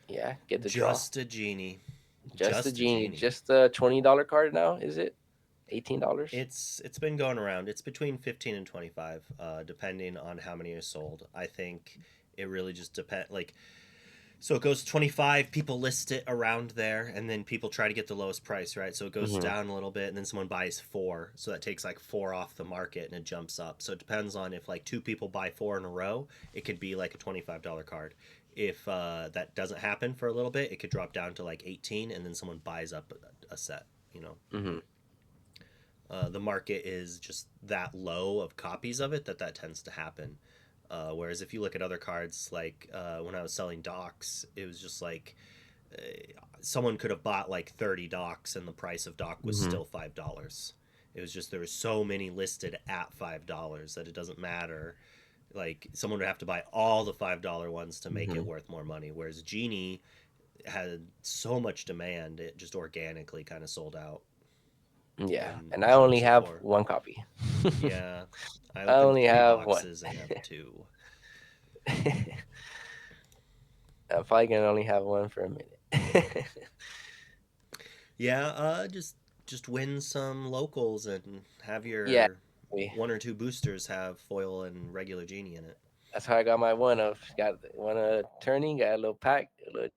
Yeah, get the draw. Just a genie. Just the Just a genie. genie. Just the $20 card now. Is it $18? It's been going around. It's between 15 and 25, depending on how many are sold. I think It really just depends. Like, so it goes 25, people list it around there, and then people try to get the lowest price, right? So it goes Mm-hmm. down a little bit, and then someone buys four. So that takes like four off the market and it jumps up. So it depends on if like two people buy four in a row, it could be like a $25 card. If that doesn't happen for a little bit, it could drop down to like 18, and then someone buys up a set, you know. Mm-hmm. The market is just that low of copies of it that that tends to happen. Whereas if you look at other cards, like when I was selling docks, it was just like uh, someone could have bought like 30 docks and the price of dock was Mm-hmm. still $5. It was just there were so many listed at $5 that it doesn't matter. Like someone would have to buy all the $5 ones to make Mm-hmm. it worth more money. Whereas Genie had so much demand, it just organically kind of sold out Yeah, and and I so only much the have four. one copy. Yeah, I I opened only three have one. boxes and have two. I'm probably gonna only have one for a minute. Yeah, just win some locals and have Yeah, your we- one or two boosters have foil and regular genie in it. that's how I got my one of. Got one turning, got a little pack, a little,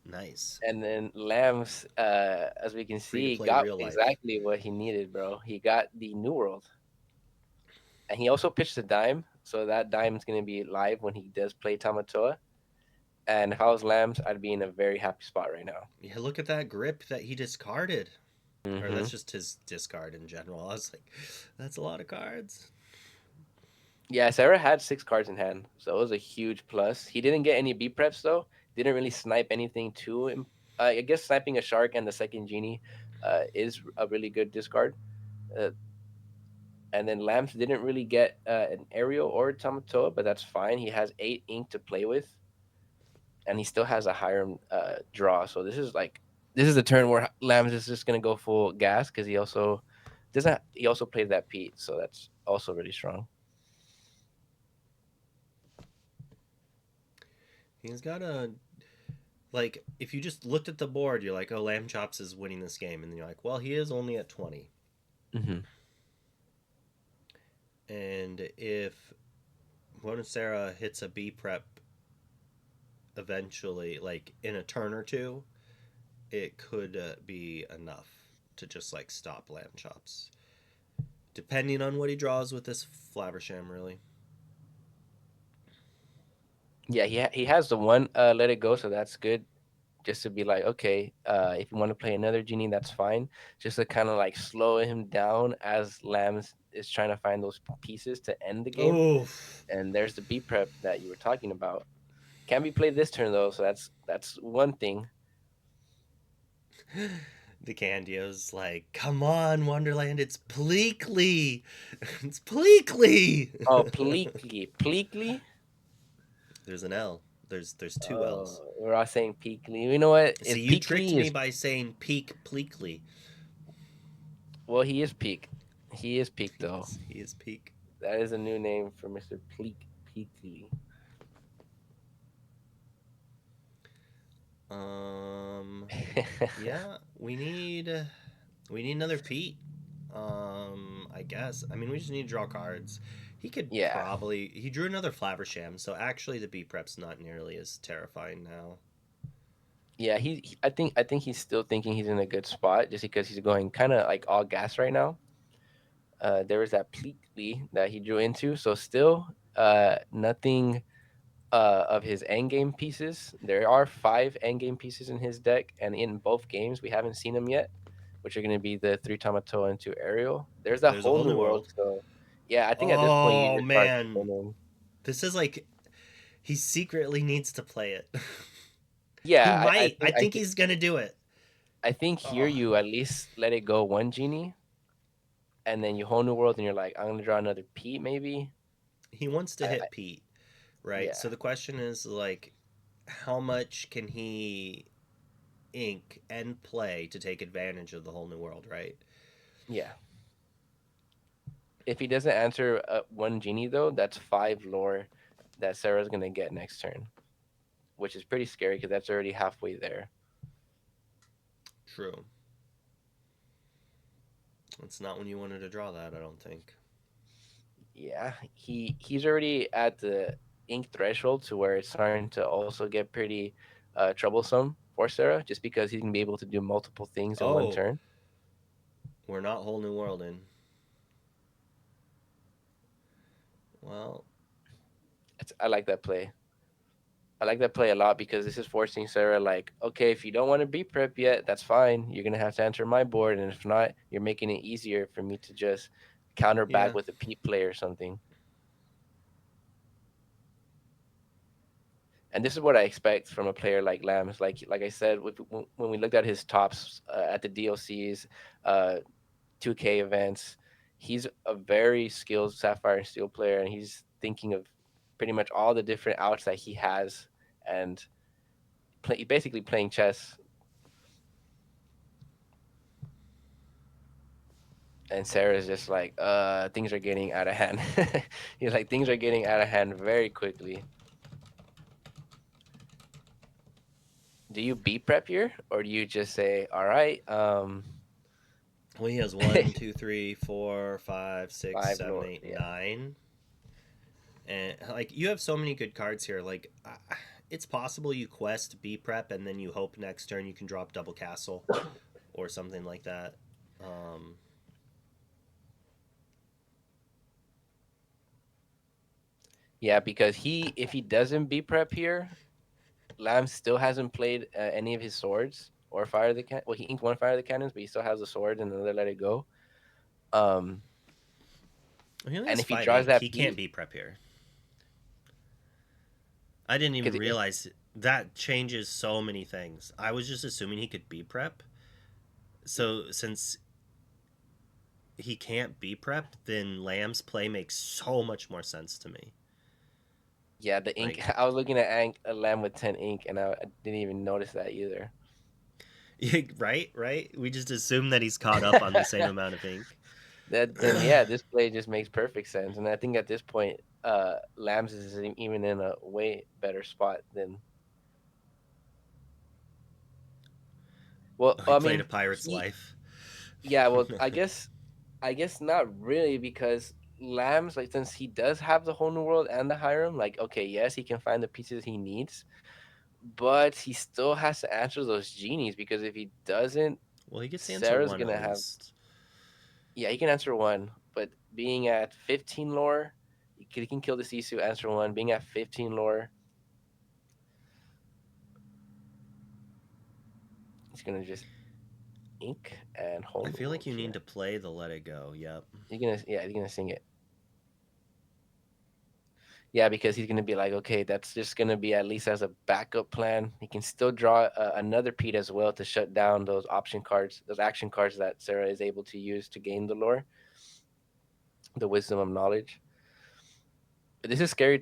Nice. and then Lambs, as we can Free to see, play got real life. exactly what he needed, bro. He got the New World, and he also pitched a dime, so that dime is gonna be live when he does play Tamatoa. And if I was Lambs, I'd be in a very happy spot right now. Yeah, look at that grip that he discarded. Or Mm-hmm. that's just his discard in general. I was like, that's a lot of cards. Yeah, Sarah had 6 cards in hand, so it was a huge plus. He didn't get any B preps though. Didn't really snipe anything to him. I guess sniping a shark and the second genie is a really good discard. Uh, and then Lamps didn't really get an aerial or a Tamatoa, but that's fine. He has 8 ink to play with, and he still has a higher draw. So this is a turn where Lambs is just gonna go full gas because he also doesn't. He also played that Pete, so that's also really strong. He's got a like if you just looked at the board, you're like, oh, Lamb Chops is winning this game, and then you're like, well, he is only at 20. Mm-hmm. And if Buena Serrrra hits a B prep eventually, like in a turn or two, it could be enough to just like stop Lamb Chops, depending on what he draws with this Flabbersham. Really, Yeah, he has the one let it go, so that's good. Just to be like, okay, if you want to play another genie, that's fine. Just to kind of like slow him down as Lambs is trying to find those pieces to end the game. oh, And there's the B prep that you were talking about. Can be played this turn though, so that's one thing. the Candio's like, come on, Wonderland, it's Pleakley, it's Pleakley. Oh, Pleakley, Pleakley. There's an L. There's two Oh, L's. we're all saying Peakley. You know what? See, If you tricked Peakley me is by saying Peak Pleakley. well, he is Peak. He is Peak He though. is he is Peak. That is a new name for Mister Peakley. Um, yeah, we need another Pete. I guess. I mean, we just need to draw cards. He could Yeah, probably. He drew another Flabbersham, so actually the B prep's not nearly as terrifying now. yeah. I think he's still thinking he's in a good spot just because he's going kind of like all gas right now. There was that Pleakley that he drew into, so still nothing of his endgame pieces. There are 5 endgame pieces in his deck, and in both games we haven't seen them yet, which are going to be the 3 Tamatoa and 2 Aerial. There's that There's a whole whole new new world. world. So yeah, I think at this point you Oh just start man, spinning. this is like he secretly needs to play it. He Yeah, I might. I think I think think he's gonna do it. I think here Oh, you at least let it go one genie, and then you whole new world, and you're like, I'm gonna draw another Pete maybe. he wants to I hit Pete, right? Yeah, So the question is like, how much can he ink and play to take advantage of the whole new world, right? yeah. If he doesn't answer one genie though, that's 5 lore that Sarah's gonna get next turn, which is pretty scary because that's already halfway there. True. It's not when you wanted to draw that, I don't think. Yeah, he's already at the. ink threshold to where it's starting to also get pretty troublesome for Serra, just because he can be able to do multiple things in one Oh, turn. we're not whole new world in. Well, I like that play. I like that play a lot because this is forcing Sarah like, okay, if you don't want to be prep yet, that's fine. You're gonna have to enter my board, and if not, you're making it easier for me to just counter back yeah, with a Pete play or something. And this is what I expect from a player like Lambs. Like I said, when we looked at his tops at the DLCs, uh, 2K events, he's a very skilled Sapphire and Steel player, and he's thinking of pretty much all the different outs that he has, and basically playing chess. And Sarah's just like, things are getting out of hand. He's like, things are getting out of hand very quickly. Do you be prep here, or do you just say, all right, well, he has one, two, three, four, five, six, five seven, lord, eight, yeah, nine, and like you have so many good cards here. Like, it's possible you quest B prep and then you hope next turn you can drop double castle or something like that. Um, yeah, because if he doesn't be prep here, Lamb still hasn't played any of his swords or fire the can. Well, he inked one fire the cannons, but he still has the sword and another let it go. Um, he only and has if he five draws ink. that He can't Pete, be prep here. I didn't even because realize that changes so many things. I was just assuming he could be prep. So since he can't be prep, then Lamb's play makes so much more sense to me. yeah, the ink. Like, I was looking at a Lamb with 10 ink, and I didn't even notice that either. right, right. We just assume that he's caught up on the same amount of ink. That then yeah, this play just makes perfect sense, and I think at this point, Lambs is even in a way better spot than. Well, He I played a mean, pirate's life. yeah, well, I guess not really because Lambs, like, since he does have the whole new world and the Hiram, like, okay, yes, he can find the pieces he needs, but he still has to answer those genies because if he doesn't, Well, he gets to answer Sarah's one at gonna have. least. Yeah, he can answer one, but being at 15 lore, he can kill the Sisu, answer one. Being at 15 lore, he's gonna just ink and whole I new feel like world you need here. to play the Let It Go. Yep. He's gonna sing it. Yeah, because he's gonna be like, okay, that's just gonna be at least as a backup plan. He can still draw another Pete as well to shut down those option cards, those action cards that Sarah is able to use to gain the lore, the wisdom of knowledge. But this is scary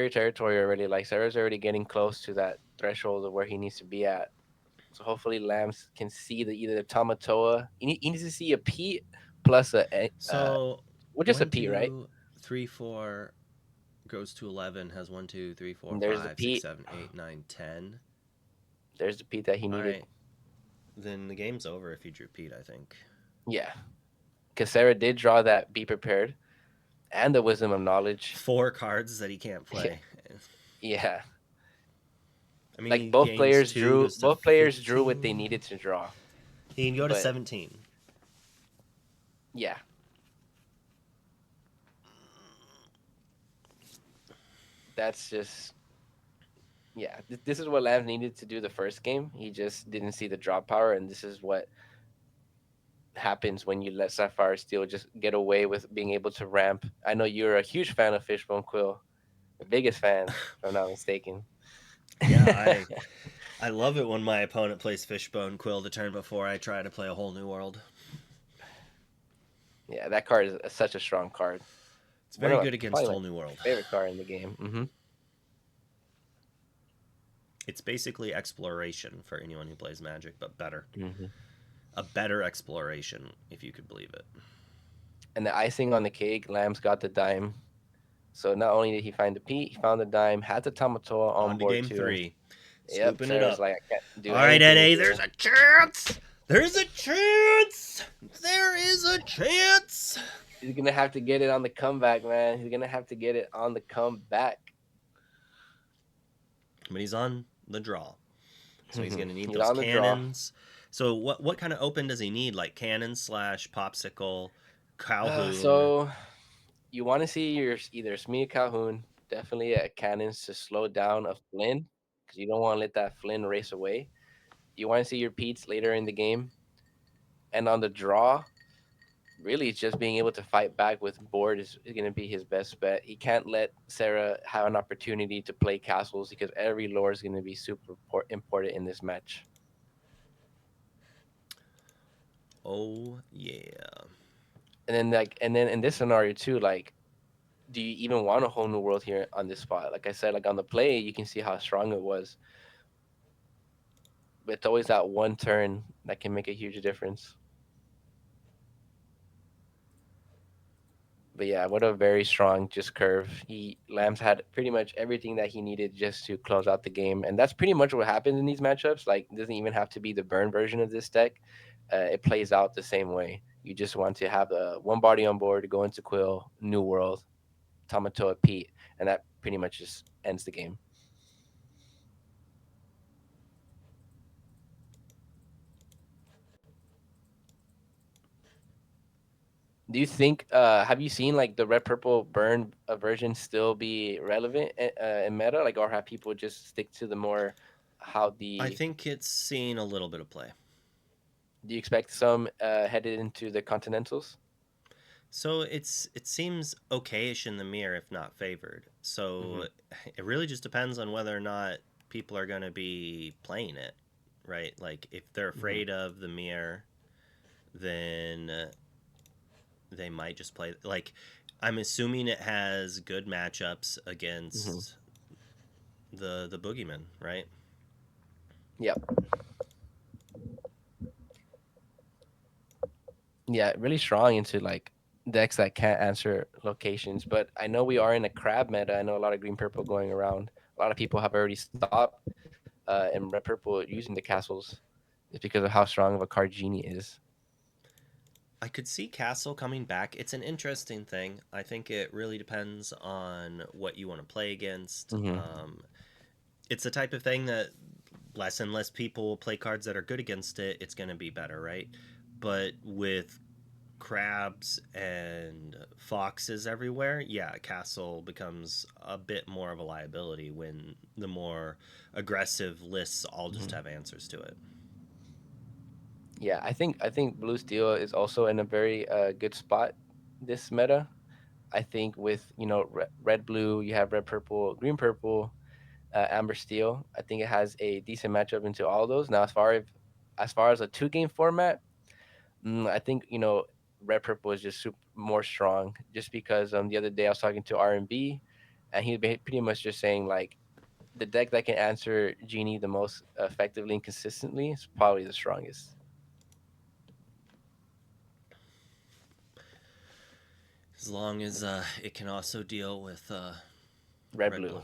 territory already. Like Sarah's already getting close to that threshold of where he needs to be at. So hopefully Lambs can see either the Tamatoa. He needs to see a Pete plus So well, just a one, Pete, right? two, three, four goes to 11. Has one, two, three, four, And there's the five, six, Pete. seven, eight, nine, 10. There's the Pete that he All needed. right. Then the game's over if you drew Pete, I think. Yeah, because Sarah did draw that Be Prepared and the Wisdom of Knowledge. Four cards that he can't Yeah, play. yeah. I mean, Like he gains two, goes to both players drew what they 15. needed to draw. He can go to But 17. yeah, that's just yeah. This is what Lambs needed to do the first game. He just didn't see the draw power, and this is what happens when you let Sapphire Steel just get away with being able to ramp. I know you're a huge fan of Fishbone Quill, the biggest fan, if I'm not mistaken. Yeah, I love it when my opponent plays Fishbone Quill the turn before I try to play a whole new world. Yeah, that card is such a strong card. It's One very of my good against probably my whole new world. favorite card in the game. It's basically exploration for anyone who plays Magic, but better. Hmm. A better exploration, if you could believe it. And the icing on the cake, Lamb's got the dime. So not only did he find the Pete, he found the dime, had the Tamatoa on On to board game too, and three. yep, Scooping it Sarah's up. like, I can't do All right, anything with NA, you. there's a chance! There's a chance! There is a chance! He's gonna have to get it on the comeback, man. He's gonna have to get it on the comeback. but he's on the draw. So he's going to need He's those on the draw. cannons. So what kind of open does he need? Like cannon slash popsicle, Calhoun. So you want to see your either Smee Calhoun, definitely at cannons to slow down a Flynn, because you don't want to let that Flynn race away. You want to see your Pete's later in the game, and on the draw, really it's just being able to fight back with board is going to be his best bet. He can't let Serrrra have an opportunity to play castles because every lore is going to be super important in this match. Oh yeah. And then and then in this scenario too, like, do you even want a whole new world here on this spot? Like I said, like on the play, you can see how strong it was. But it's always that one turn that can make a huge difference. But yeah, what a very strong just curve. Lamb's had pretty much everything that he needed just to close out the game, and that's pretty much what happens in these matchups. Like, it doesn't even have to be the burn version of this deck. It plays out the same way. You just want to have one body on board, go into Quill, New World, Tamatoa, Pete, and that pretty much just ends the game. Do you think? Have you seen like the red purple burn version still be relevant in meta? Like, or have people just stick to the more how I the think it's seen a little bit of play. Do you expect some headed into the Continentals? So it seems okayish in the mirror if not favored. Hmm. So it really just depends on whether or not people are going to be playing it, right? Like if they're Hmm. afraid of the mirror, then they might just play like I'm assuming it has good matchups Hmm. against the boogeyman, right? Yeah, yeah, really strong into like decks that can't answer locations. But I know we are in a crab meta. I know a lot of green purple going around. A lot of people have already stopped in red purple using the castles, just because of how strong of a card Genie is. I could see Castle coming back. It's an interesting thing. I think it really depends on what you want to play against. Hmm. It's the type of thing that less and less people will play cards that are good against it. It's going to be better, right? But with crabs and foxes everywhere, yeah, Castle becomes a bit more of a liability when the more aggressive lists all just Hmm. have answers to it. Yeah, I think blue steel is also in a very good spot this meta. I think with red blue, you have red purple, green purple, amber steel. I think it has a decent matchup into all those. Now, as far as a 2 game format, I think red purple is just super more strong. Just because the other day I was talking to R&B, and he pretty much just saying like the deck that can answer Genie the most effectively and consistently is probably the strongest. As long as it can also deal with Red red blue. blue.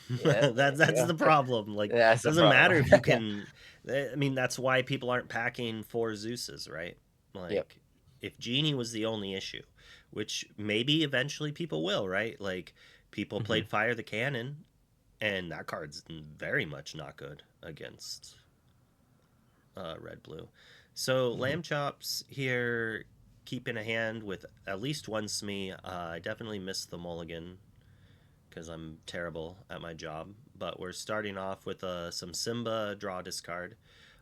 Yeah, there you That's go. the problem. Like, That's the doesn't matter problem. if you can. I mean, that's why people aren't packing four Zeuses, right? Yep. Like, if Genie was the only issue, which maybe eventually people will, right? Like, people Hmm. played Fire the Cannon, and that card's very much not good against red blue. So Hmm. Lamb Chops here keeping a hand with at least one Smee. I definitely missed the mulligan because I'm terrible at my job. But we're starting off with some Simba draw discard.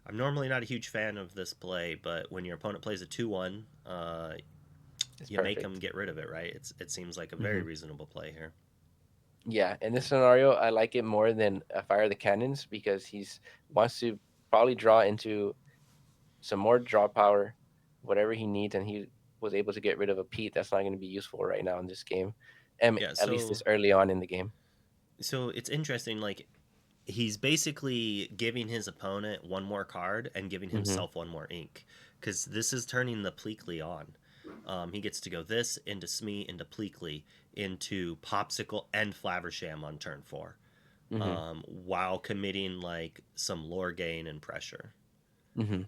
I'm normally not a huge fan of this play, but when your opponent plays a 2-1, It's you make them perfect. get rid of it, right? It seems like a very Hmm. reasonable play here. Yeah, in this scenario, I like it more than Fire the Cannons because he's wants to probably draw into some more draw power, whatever he needs, and he was able to get rid of a Pete that's not going to be useful right now in this game, and Yeah, at least this early on in the game. so it's interesting. Like he's basically giving his opponent one more card and giving Hmm. himself one more ink because this is turning the Pleakley on. He gets to go this into Smee into Pleakley into Popsicle and Flaversham on turn 4, Hmm. while committing like some lore gain and pressure. Hmm.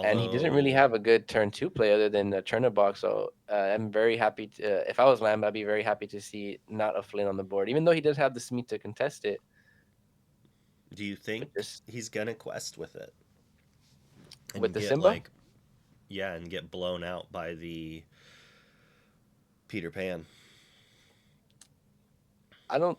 And he doesn't really Although, have a good turn two play other than the Chernobog. So I'm very happy to, if I was Lamb, I'd be very happy to see not a Flynn on the board, even though he does have the Smith to contest it. do you But think just he's gonna quest with it with and the get Simba, like, yeah, and get blown out by the Peter Pan? I don't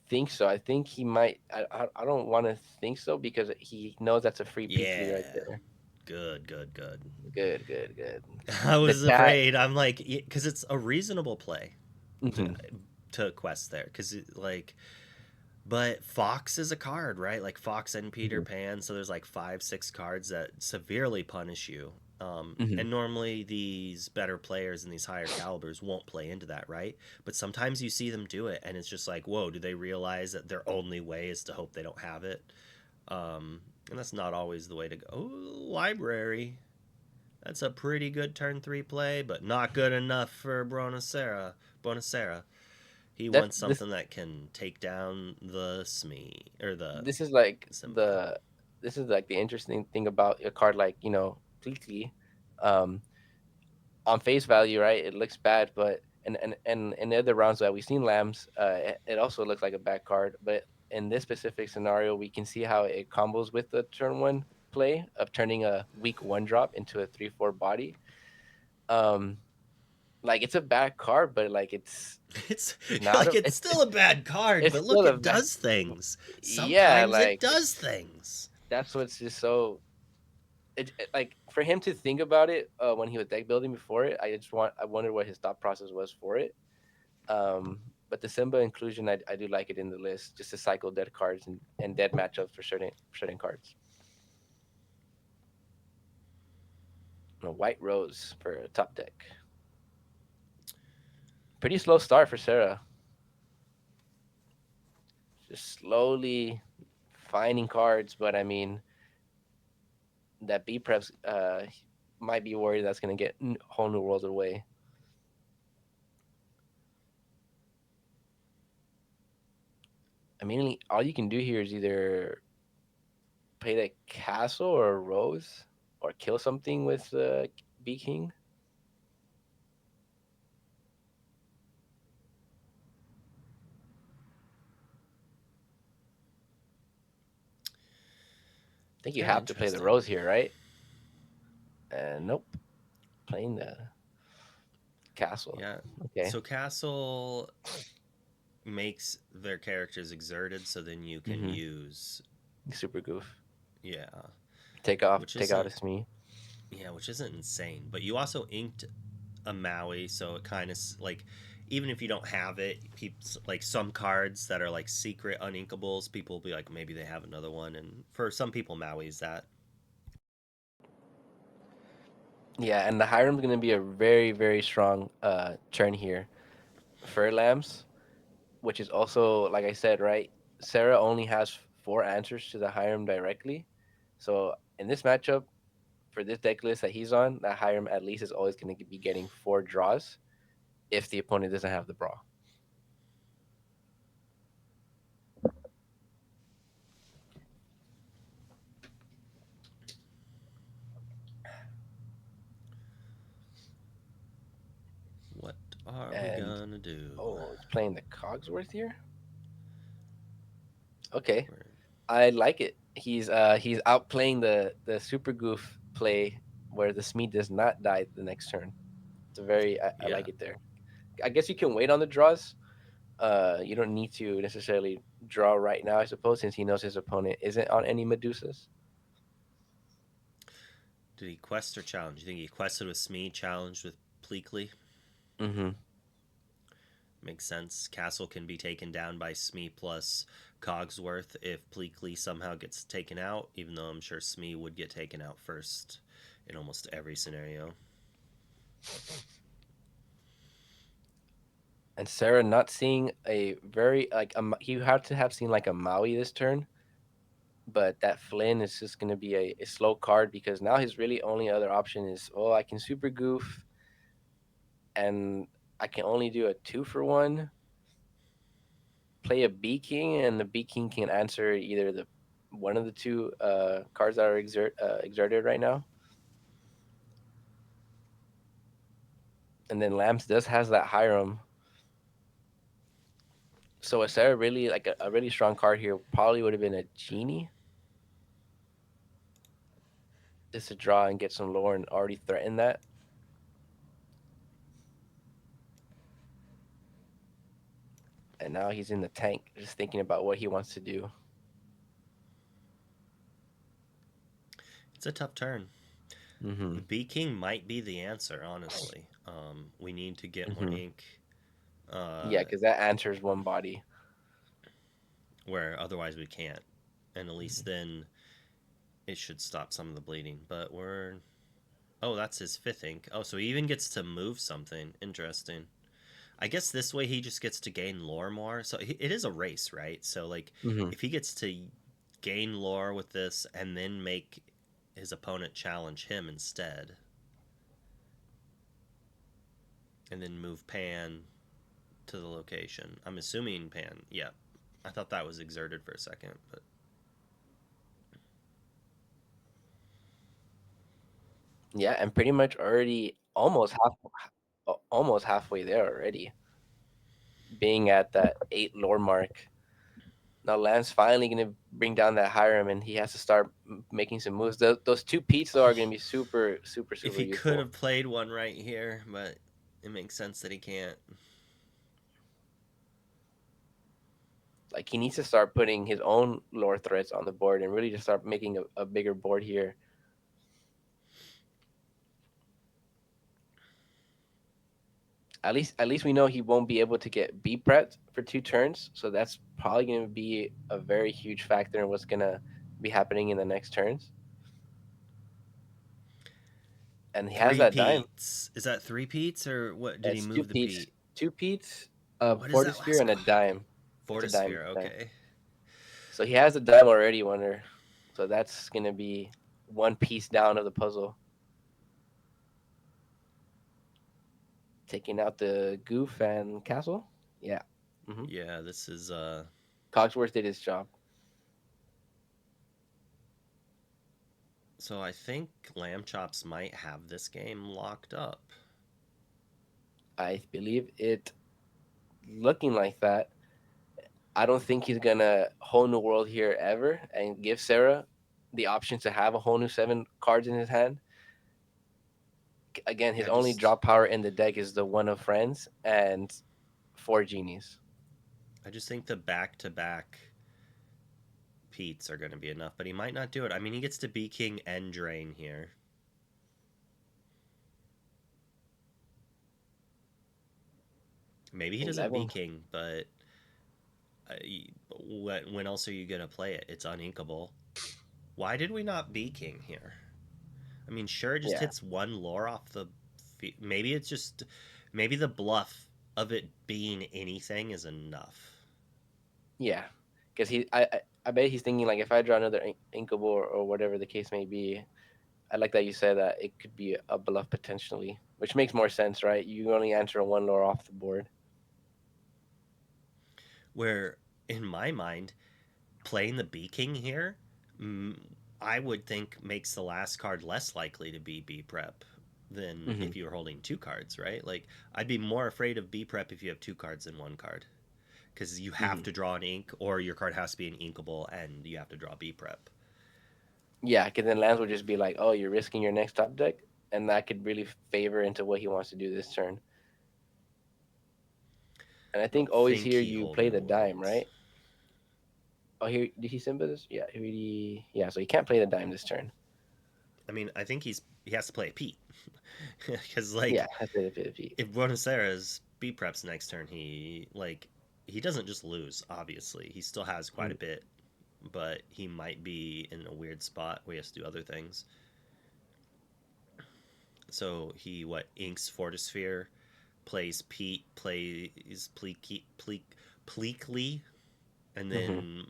think so. I think he might. I don't want to think so because he knows that's a free Peakley right Yeah, there. good, good, good. Good, good, good. I The was dad. afraid. I'm like, because it's a reasonable play to Mhm. quest there, because like, but Fox is a card, right? Like Fox and Peter Mhm. Pan, so there's like 5, 6 cards that severely punish you. Mhm. And normally these better players and these higher calibers won't play into that, right? But sometimes you see them do it, and it's just like, whoa, do they realize that their only way is to hope they don't have it? And that's not always the way to go. Oh, library. That's a pretty good turn three play, but not good enough for Buena Serrrra. Buena Serrrra. He That's wants this. something that can take down the Smee or the This is like Simba. the. This is like the interesting thing about a card like Pleakley. Um, on face value, right? It looks bad, but and in the other rounds that we've seen Lambs, it also looks like a bad card. But in this specific scenario, we can see how it combos with the turn one play of turning a weak one drop into a 3/4 body. Um, like it's a bad card, but like it's It's not like a it's still a bad card, it's but look, still a it bad. does things. Yeah, Sometimes it like does things. that's what's just so. Like for him to think about it when he was deck building before it, I wonder what his thought process was for it. But the Simba inclusion, I do like it in the list, just to cycle dead cards and dead matchups for certain cards. A White Rose for a top deck. Pretty slow start for Sarah. Just slowly finding cards, but I mean that B preps might be worried that's gonna get whole new worlds away. I mean, all you can do here is either play the castle or a rose, or kill something with B King. I think you Very have to play the interesting. rose here, right? And nope, playing the castle. Yeah. Okay. So Castle makes their characters exerted, so then you can Mm-hmm. use, Super goof. yeah, which Take out isn't, a Smee. yeah, which isn't insane. But you also inked a Maui, so it kind of like, even if you don't have it, people like some cards that are like secret uninkables, people will be like, maybe they have another one, and for some people, Maui's that. Yeah, and the Hiram's gonna be a very, very strong turn here for Lambs, which is also like I said, right? Sarah only has four answers to the Hiram directly. So in this matchup, for this deck list that he's on, that Hiram at least is always gonna be getting four draws if the opponent doesn't have the brawl. What are we And gonna do? oh, it's playing the Cogsworth here. Okay, We're, I like it. He's outplaying the super goof play where the Smee does not die the next turn. It's a very I yeah. like it there. I guess you can wait on the draws. You don't need to necessarily draw right now, I suppose, since he knows his opponent isn't on any Medusas. Did he quest or challenge? You think he quested with Smee, challenged with Pleakley? Mm-hmm. Makes sense. Castle can be taken down by Smee plus Cogsworth if Pleakley somehow gets taken out, even though I'm sure Smee would get taken out first in almost every scenario. And Sarah not seeing a very he had to have seen like a Maui this turn, but that Flynn is just gonna be a slow card because now his really only other option is I can super goof and I can only do a 2-for-1. Play a B King, and the B King can answer either the one of the two cards that are exerted right now. And then Lambs does has that Hiram. So is there really like a really strong card here? Probably would have been a Genie just to draw and get some lore and already threaten that. And now he's in the tank, just thinking about what he wants to do. It's a tough turn. Mm-hmm. B King might be the answer, honestly. We need to get more Mm-hmm. ink, Yeah, uh, because that answers one body. where otherwise we can't. And at least then it should stop some of the bleeding. But we're. Oh, that's his fifth ink. Oh, so he even gets to move something. Interesting. I guess this way he just gets to gain lore more. So it is a race, right? So, like, Mm-hmm. if he gets to gain lore with this and then make his opponent challenge him instead, and then move Pan to the location. I'm assuming Pan. Yeah, I thought that was exerted for a second, but Yeah, and pretty much already almost halfway there already, being at that 8 lore mark. Now Lance finally gonna bring down that Hiram, and he has to start making some moves. Those two Pete's though are gonna be super, super, if super he could useful. have played one right here, but it makes sense that he can't. Like he needs to start putting his own lore threats on the board and really just start making a bigger board here. At least we know he won't be able to get B prepped for 2 turns, so that's probably gonna be a very huge factor in what's gonna be happening in the next turns. And he has Three that dime. Pete's. Is that three Pete's or what? Did he It's two move the Pete's, Pete? two Pete's, a What is that Fortisphere, last and a card? dime. It's a dime. Fortisphere. Dime. Okay. So he has the dime already, Wonder. So that's gonna be one piece down of the puzzle. Taking out the Goof and Castle. Yeah. Mm-hmm. Yeah, this is Cogsworth did his job. So I think Lamb Chops might have this game locked up. I believe it looking like that. I don't think he's gonna whole new world here ever and give Sarah the option to have a whole new 7 cards in his hand. Again, Yeah, his I only just drop power in the deck is the one of friends and 4 genies. I just think the back to back Pete's are going to be enough, but he might not do it. I mean, he gets to be king and drain here. Maybe he doesn't be 11. king, but uh, when else are you going to play it? It's uninkable. Why did we not be king here? I mean, sure, it just Yeah, hits one lore off the. Maybe it's just. Maybe the bluff of it being anything is enough. yeah. Because I bet he's thinking like if I draw another inkable or whatever the case may be, I like that you said that it could be a bluff potentially, which makes more sense, right? You only answer one lore off the board. Where, in my mind, playing the B King here, mm, I would think makes the last card less likely to be B prep than Mm-hmm. if you were holding two cards, right? Like, I'd be more afraid of B prep if you have two cards than one card. Because you have Mm-hmm. to draw an ink, or your card has to be an inkable, and you have to draw B prep. Yeah, because then Lance would just be like, "Oh, you're risking your next top deck," and that could really favor into what he wants to do this turn. And I I think don't always think here he you whole play new the dime, worlds. right? Oh, here did he Simba this? Yeah, yeah. So he can't play the dime this turn. I mean, I think he has to play a Pete. Because, Yeah, like, has to play the PvP. if Buena Serrra's B preps next turn, he doesn't just lose, obviously. He still has quite a Mm. bit, but he might be in a weird spot where he has to do other things. So he inks Fortisphere, plays Pete, plays Pleekly, and Mm-hmm. then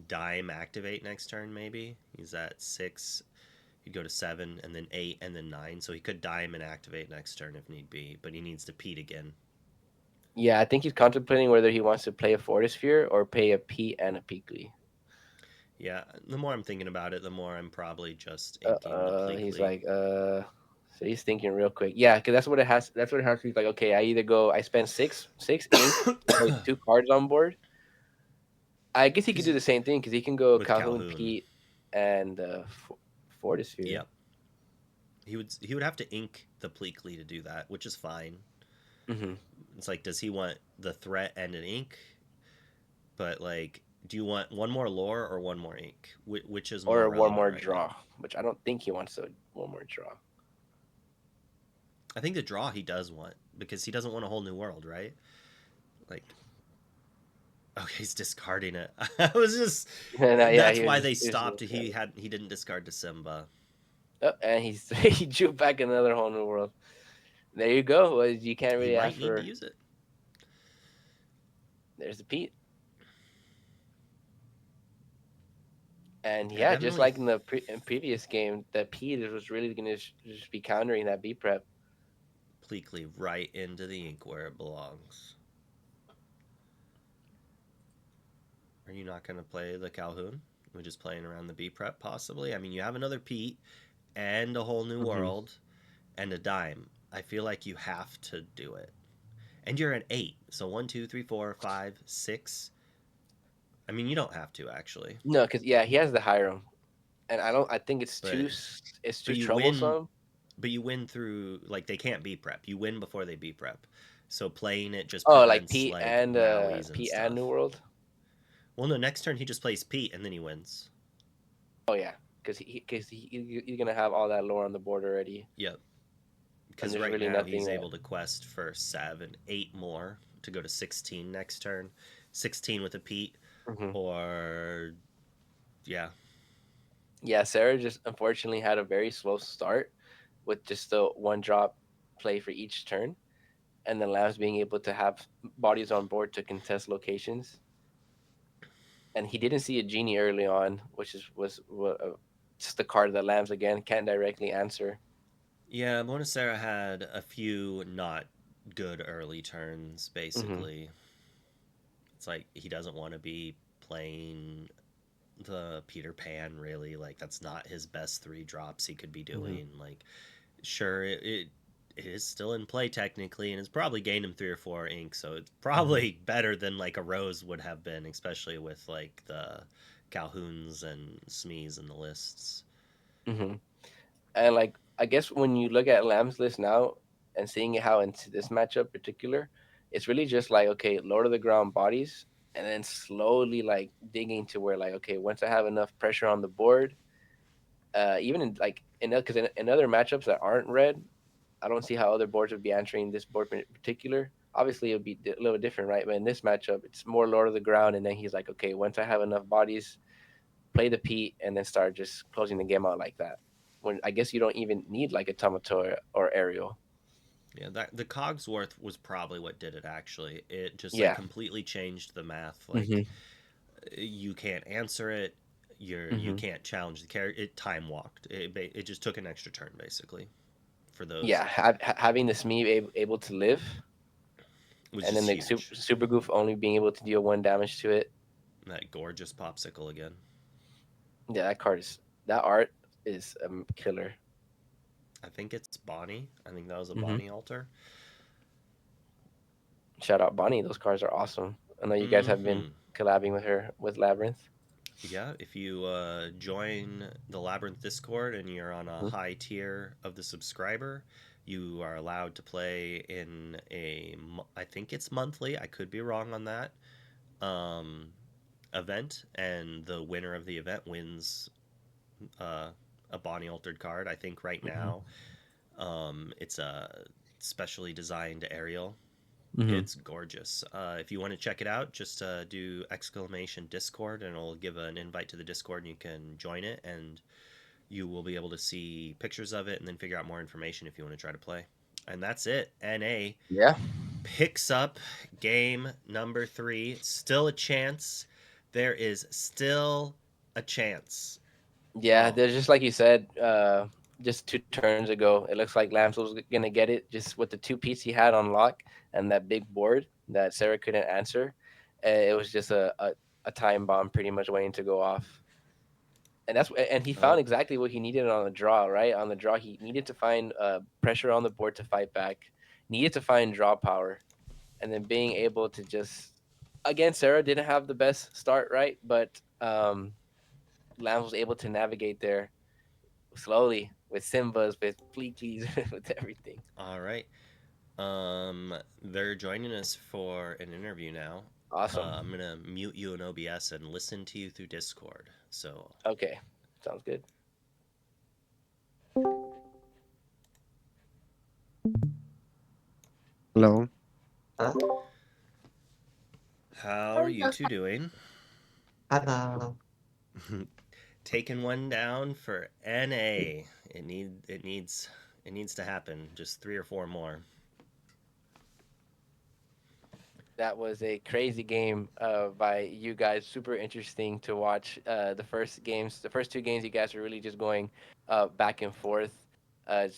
Dime activate next turn. Maybe he's at 6. He'd go to 7, and then 8, and then 9. So he could Dime and activate next turn if need be, but he needs to Pete again. Yeah, I think he's contemplating whether he wants to play a Fortisphere or pay a P and a Peekly. Yeah, the more I'm thinking about it, the more I'm probably just inking the He's Pleekly. like, So he's thinking real quick. Yeah, because that's what it has. That's what it has to be like. Okay, I either go. I spend six ink to place two cards on board. I guess he could do Because the same thing because he can go with Calhoun, Calhoun, Pete, and Fortisphere. yep, he would have to ink the Pleakley to do that, which is fine. Mm-hmm. It's like, does he want the threat and an ink? But like, do you want one more lore or one more ink? Which is more Or one relevant more right now? draw, which I don't think he wants. One more draw. I think the draw he does want because he doesn't want a whole new world, right? Like, okay, he's discarding it. I was just No, yeah, that's he was why just they he was stopped. just He didn't discard to Simba. oh, and he's he drew back another whole new world. There you go. Well, you can't He really might ask need to for. use it. There's the Pete, and Yeah, I yeah, haven't just really. like in the previous game, the Pete was really gonna just be countering that B prep. Pleakley right into the ink where it belongs. Are you not going to play the Calhoun? We're just playing around the B prep, possibly. I mean, you have another Pete and a whole new Mm-hmm. world and a dime. I feel like you have to do it. And you're at 8. So one, 2, 3, 4, 5, 6. I mean, you don't have to actually, No, because yeah, he has the Hiram, and I don't. I think it's but it's too but you win. troublesome. But you win through like they can't B prep. You win before they B prep. So playing it just Oh, like prevents like rallies and Pete and stuff. New World. Well, no, next turn he just plays Pete and then he wins. Oh yeah, because you're gonna have all that lore on the board already, Yep. and Because there's right really now nothing he's that. able to quest for 7, 8 more to go to 16 next turn. 16 with a Pete, Hmm. or yeah, Yeah, Sarah just unfortunately had a very slow start with just the one drop play for each turn, and then Lambs being able to have bodies on board to contest locations. And he didn't see a genie early on, which just the card that Lambs again can't directly answer. yeah. Buena Serrrra had a few not good early turns. Hmm. Basically, it's like he doesn't want to be playing the Peter Pan. Really, like that's not his best 3 drops he could be Hmm. doing. Like, sure, it is still in play technically, and it's probably gained him 3 or 4 ink, so it's Hmm. probably better than like a Rose would have been, especially with like the Calhouns and Smees in the lists. Hmm. And like I guess when you look at Lamb's list now and seeing how into this matchup particular, it's really just like okay, Lord of the Ground bodies, and then slowly like digging to where like okay, once I have enough pressure on the board, even in like in other matchups that aren't red, I don't see how other boards would be answering this board in particular. Obviously, it would be a little different, right? But in this matchup, it's more Lord of the Ground, and then he's like, okay, once I have enough bodies, play the Pete, and then start just closing the game out like that. When I guess you don't even need like a Tomato or Ariel. Yeah, that the Cogsworth was probably what did it. Actually, it just like Yeah. completely changed the math. Like Hmm. you can't answer it. You Hmm. can't challenge the character. It time walked. It just took an extra turn basically for those, Yeah, having the Smee able to live, was and then just the huge. super Goof only being able to deal one damage to it. That gorgeous popsicle again. Yeah, that art is a killer. I think it's Bonnie. I think that was a Hmm. Bonnie altar. Shout out Bonnie, those cards are awesome. I know you guys have been Mm-hmm. collabing with her with Labyrinth. Yeah, if you join the Labyrinth Discord and you're on a Hmm. high tier of the subscriber, you are allowed to play in I think it's monthly. I could be wrong on that. Um, event, and the winner of the event wins uh, a Bonnie altered card. I think right Hmm. now it's a specially designed Ariel. Hmm. It's gorgeous. If you want to check it out, just do exclamation Discord, and it'll give an invite to the Discord, and you can join it, and you will be able to see pictures of it, and then figure out more information if you want to try to play. And that's it. NA Yeah, picks up game number 3. Still a chance. There is still a chance. yeah. Oh, There's just like you said, just 2 turns ago, it looks like Lance was gonna get it just with the 2 piece he had on lock and that big board that Sarah couldn't answer. It was just a time bomb pretty much waiting to go off. and he found Oh, exactly what he needed on the draw. Right on the draw, he needed to find pressure on the board to fight back, needed to find draw power, and then being able to just again, Sarah didn't have the best start, right? But Lance was able to navigate there slowly with Simbas, with Pleakies, with everything. all right. They're joining us for an interview now. Awesome. I'm gonna mute you in OBS and listen to you through Discord. So, Okay, sounds good. Hello. how are you two doing? Hello. Taking one down for NA. It needs to happen. Just three or four more. That was a crazy game by you guys. Super interesting to watch. The first two games, you guys were really just going back and forth. It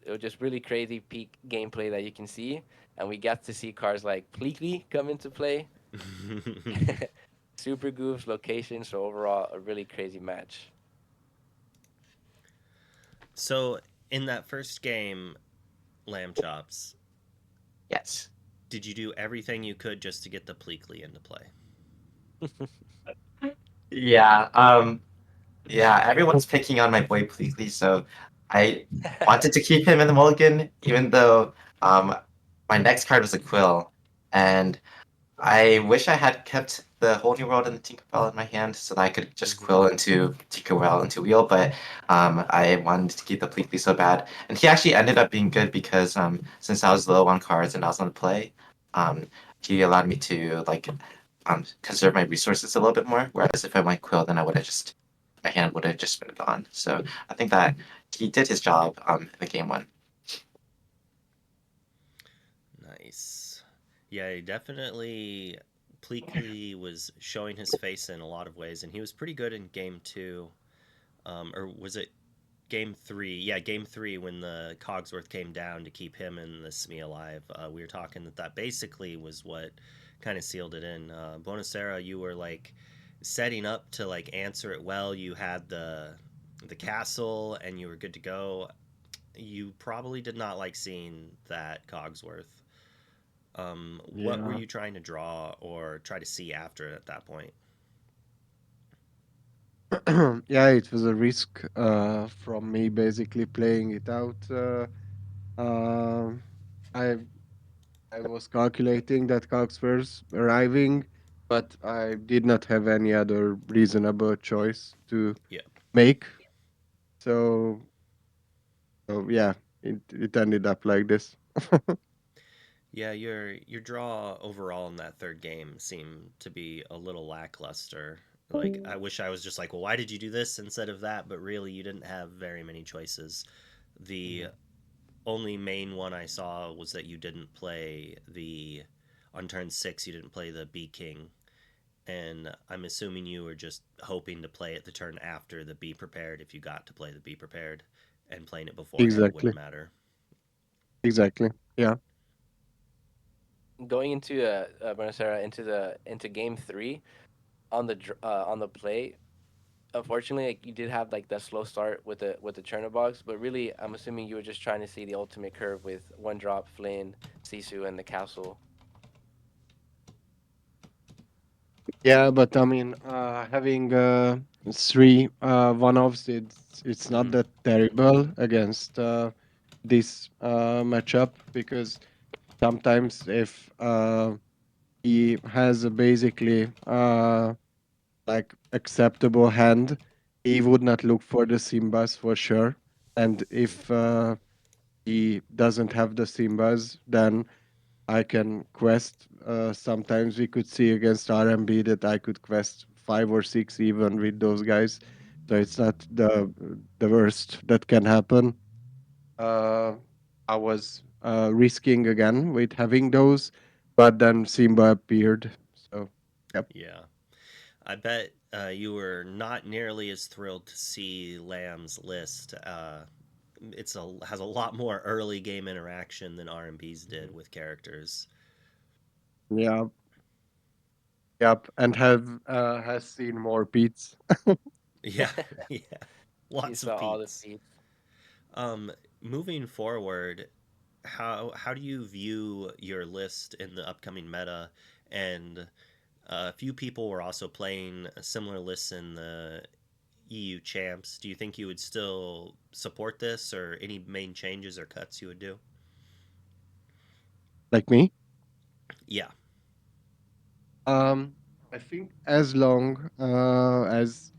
was just really crazy peak gameplay that you can see, and we got to see cars like Pleakley come into play, Super Goof's location. So overall, a really crazy match. So, in that first game, Lamb Chops, Yes. did you do everything you could just to get the Pleakley into play? Yeah. Yeah, everyone's picking on my boy Pleakley, so I wanted to keep him in the mulligan, even though my next card was a Quill. And I wish I had kept the Whole New World and the Tinkerbell in my hand so that I could just Mm-hmm. quill into Tinkerbell into Wheel, but I wanted to keep the Pleakley so bad. And he actually ended up being good because since I was low on cards and I was on play, um, he allowed me to like conserve my resources a little bit more. Whereas if I went Quill, then I would have just my hand would have just been gone. So I think that he did his job in the game one. Nice. Yeah, he definitely. Pleakley was showing his face in a lot of ways, and he was pretty good in game two. Or was it game three? Yeah, game three when the Cogsworth came down to keep him and the Smee alive. We were talking that basically was what kind of sealed it in. Buena Serrrra, you were like setting up to like answer it well. You had the castle, and you were good to go. You probably did not like seeing that Cogsworth. What were Yeah. you trying to draw or try to see after it at that point? Yeah, it was a risk from me basically playing it out. Um I I was calculating that Cox was arriving, but I did not have any other reasonable choice to Yeah. make. So, so yeah, it ended up like this. Yeah, your draw overall in that third game seemed to be a little lackluster. Like I wish I was just like, well, why did you do this instead of that? But really, you didn't have very many choices. The Mhm. only main one I saw was that you didn't play the on turn six. You didn't play the Bee King, and I'm assuming you were just hoping to play it the turn after the Be Prepared if you got to play the Be Prepared, and playing it beforehand Exactly. wouldn't matter. Exactly. Yeah. Going into Buena Serrrra into game three on the play, unfortunately, like, you did have like that slow start with the Chernobyls, but really, I'm assuming you were just trying to see the ultimate curve with one drop, Flynn, Sisu, and the castle. Yeah, but I mean, having three one-offs, it's not Mm-hmm. that terrible against this matchup because sometimes if he has a basically like acceptable hand, he would not look for the Simbas for sure. And if he doesn't have the Simbas, then I can quest. Sometimes we could see against RMB that I could quest five or six even with those guys. So it's not the worst that can happen. Uh, I was risking again with having those, but then Simba appeared. So yep. Yeah. I bet you were not nearly as thrilled to see Lamb's list. It's a has a lot more early game interaction than R&B's did with characters. Yeah. Yep. And have has seen more beats. Yeah, yeah. You Lots of saw all the Pete's. feet. Um, Moving forward, how do you view your list in the upcoming meta? And a few people were also playing similar lists in the EU champs. Do you think you would still support this, or any main changes or cuts you would do? Like me. Yeah, Um, I think as long as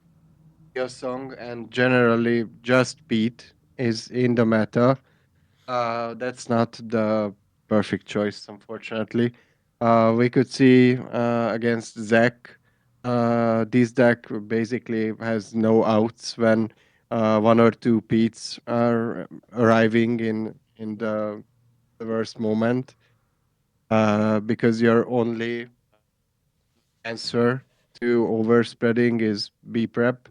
your song and generally just beat is in the meta, that's not the perfect choice, unfortunately. We could see against Zach, this deck basically has no outs when one or two beats are arriving in the worst moment, because your only answer to overspreading is B prep.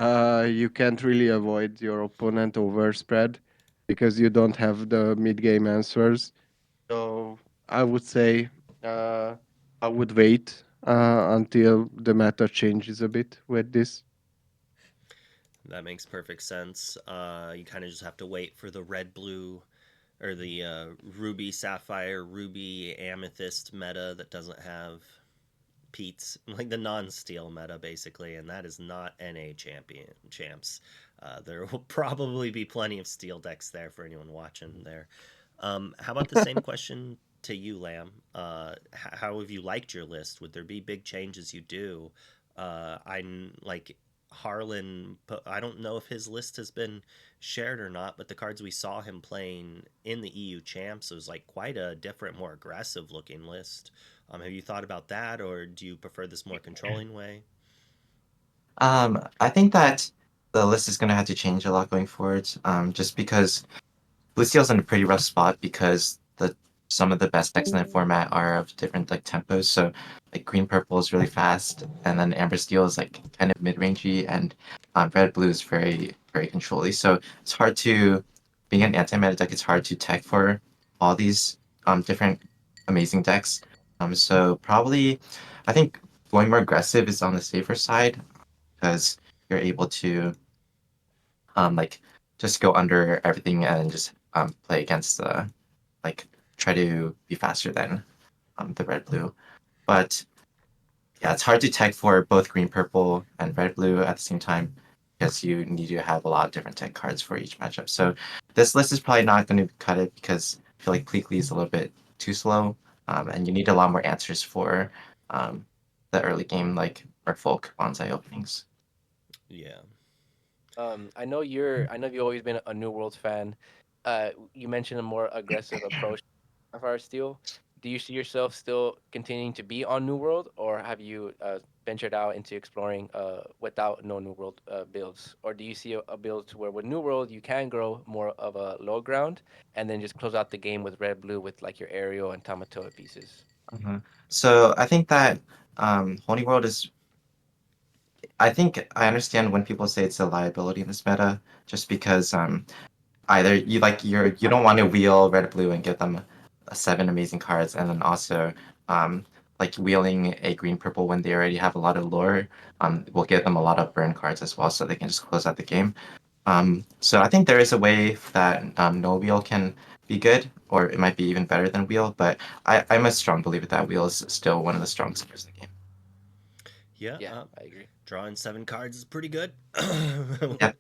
You can't really avoid your opponent overspread because you don't have the mid game answers. So I would say uh, I would wait until the meta changes a bit with this. that makes perfect sense. You kind of just have to wait for the red blue or the ruby sapphire, ruby amethyst meta that doesn't have Pete's, like the non-steel meta basically, and that is not NA champs. There will probably be plenty of steel decks there for anyone watching there. How about the same question to you, Lamb? How have you liked your list? Would there be big changes you do? I like Harlan. I don't know if his list has been shared or not, but the cards we saw him playing in the EU champs was like quite a different, more aggressive looking list. Have you thought about that, or do you prefer this more controlling way? I think that the list is going to have to change a lot going forward, just because Lucile's in a pretty rough spot because some of the best decks in the format are of different like tempos. So like green purple is really fast, and then amber steel is like kind of mid rangey, and red blue is very controlly. So it's hard to being an anti meta deck. It's hard to tech for all these different amazing decks. So probably I think going more aggressive is on the safer side because you're able to like just go under everything and just play against the like try to be faster than the red blue. But yeah, it's hard to tech for both green purple and red blue at the same time because you need to have a lot of different tech cards for each matchup. So this list is probably not going to cut it because I feel like Pleakley is a little bit too slow, and you need a lot more answers for the early game like Merfolk bonsai openings. Yeah. I know you've always been a New World fan. You mentioned a more aggressive approach of our steel. Do you see yourself still continuing to be on New World, or have you ventured out into exploring without no New World builds? Or do you see a build to where with New World you can grow more of a low ground and then just close out the game with red blue with like your aerial and Tamatoa pieces? So I think that Holy World is. I think I understand when people say it's a liability in this meta, just because either you don't want to wheel red blue and give them seven amazing cards, and then also um, like wheeling a green purple when they already have a lot of lore will give them a lot of burn cards as well, so they can just close out the game. So I think there is a way that no wheel can be good, or it might be even better than wheel. But I'm a strong believer that wheel is still one of the strongest cards in the game. Yeah, Yeah, I agree. drawing seven cards is pretty good. Yep.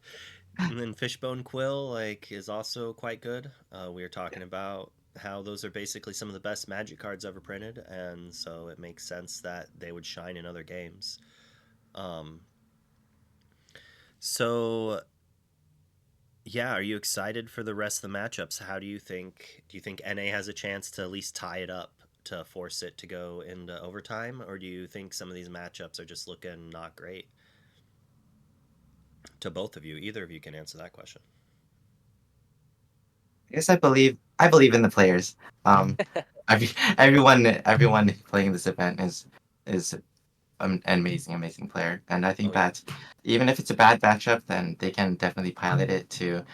And then Fishbone Quill like is also quite good. We were talking about how those are basically some of the best Magic cards ever printed, and so it makes sense that they would shine in other games. Um, so yeah, are you excited for the rest of the matchups? How do you think? Do you think NA has a chance to at least tie it up to force it to go into overtime, or do you think some of these matchups are just looking not great? To both of you, either of you can answer that question. I guess I believe in the players. Um, everyone playing this event is an amazing player, and I think Oh yeah. that even if it's a bad matchup, then they can definitely pilot it to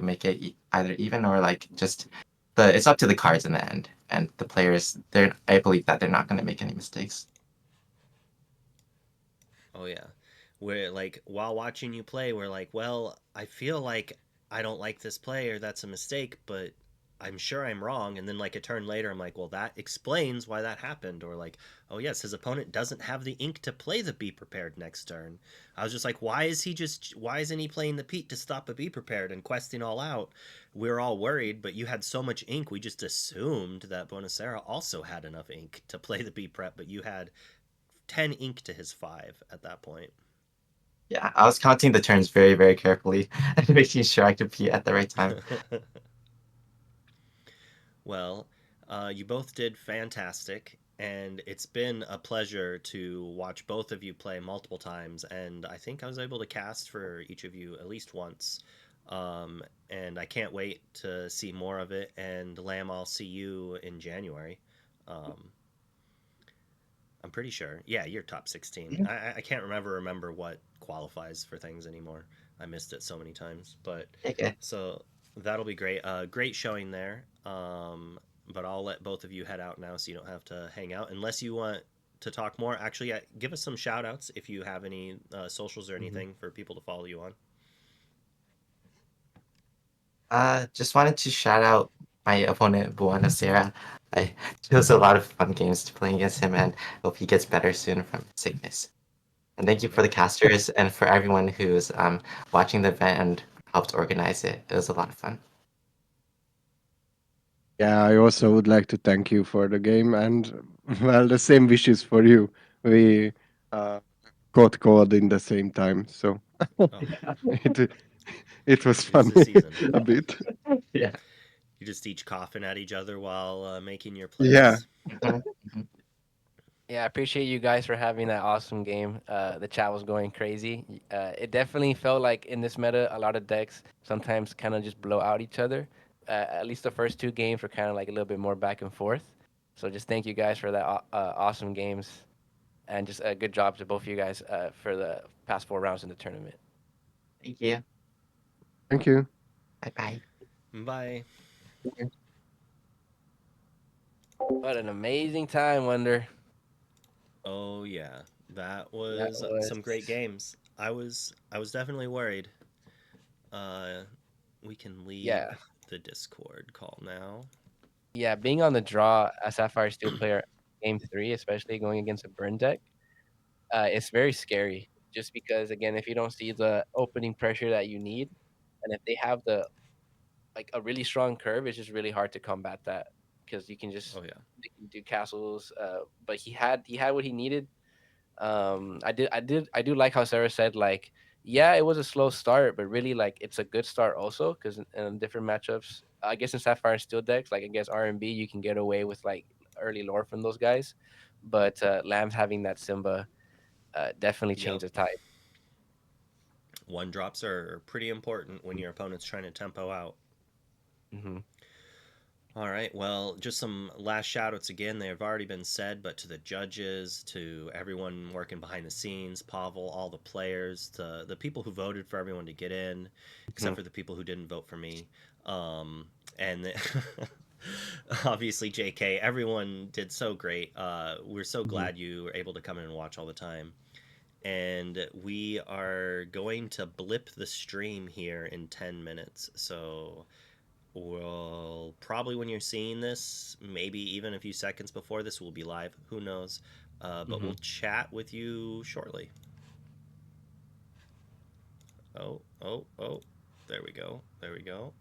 make it either even or like just the it's up to the cards in the end, and the players. I believe that they're not going to make any mistakes. Oh yeah. where like while watching you play, we're like, well, I feel like I don't like this play or that's a mistake, but I'm sure I'm wrong. And then like a turn later, I'm like, well, that explains why that happened. Or like, oh yes, his opponent doesn't have the ink to play the be prepared next turn. I was just like, why isn't he playing the Pete to stop a be prepared and questing all out? We were all worried, but you had so much ink, we just assumed that Buena Serrrra also had enough ink to play the be prep, but you had 10 ink to his 5 at that point. Yeah, I was counting the turns very, very carefully and making sure I could pee at the right time. Well, you both did fantastic, and it's been a pleasure to watch both of you play multiple times. And I think I was able to cast for each of you at least once. And I can't wait to see more of it. And Lam, I'll see you in January. Um, I'm pretty sure. Yeah, you're top 16. Mhm. I can't remember what qualifies for things anymore. I missed it so many times. But Okay. so that'll be great. Great showing there. But I'll let both of you head out now so you don't have to hang out unless you want to talk more. Actually, yeah, give us some shout outs if you have any socials or Mhm. anything for people to follow you on. Just wanted to shout out my opponent, Buena Serrrra. I chose a lot of fun games to play against him and hope he gets better soon from his sickness. And thank you for the Yeah. casters and for everyone who's watching the event and helped organize it. It was a lot of fun. Yeah, I also would like to thank you for the game, and well, the same wishes for you. We uh, got called in the same time, so Oh, it it was tis the funny season. a bit. Yeah. You just each coughing at each other while making your Yeah, plays. Mhm, mhm. Yeah, I appreciate you guys for having that awesome game. The chat was going crazy. It definitely felt like in this meta, a lot of decks sometimes kind of just blow out each other. At least the first two games were kind of like a little bit more back and forth. So just thank you guys for that awesome games, and just a good job to both of you guys for the past 4 rounds in the tournament. Thank you. thank you. Bye bye. Bye. What an amazing time, Wonder. Oh yeah, that That was was. some great games. I was definitely worried. Uh, we can leave Yeah, the Discord call now. yeah. Being on the draw as Sapphire Steel player, game three, especially going against a burn deck, it's very scary. Just because, again, if you don't see the opening pressure that you need, and if they have the like a really strong curve, it's just really hard to combat that because you can just Oh yeah. they can do castles. But he had what he needed. I do like how Sarah said like, yeah, it was a slow start, but really like it's a good start also because in different matchups, I guess in Sapphire and Steel decks, like against R&B, you can get away with like early lore from those guys, but Lamb's having that Simba definitely Yep. changed the tide. One drops are pretty important when your opponent's trying to tempo out. Hmm. All right. Well, just some last shout outs again. They have already been said, but to the judges, to everyone working behind the scenes, Pavel, all the players, to the people who voted for everyone to get in, Hmm. except for the people who didn't vote for me. And obviously, JK, everyone did so great. We're so Mhm. glad you were able to come in and watch all the time. And we are going to blip the stream here in 10 minutes. So we'll probably, when you're seeing this, maybe even a few seconds before this, we'll be live. Who knows? But Hmm. we'll chat with you shortly. Oh, oh, oh. There we go. There we go.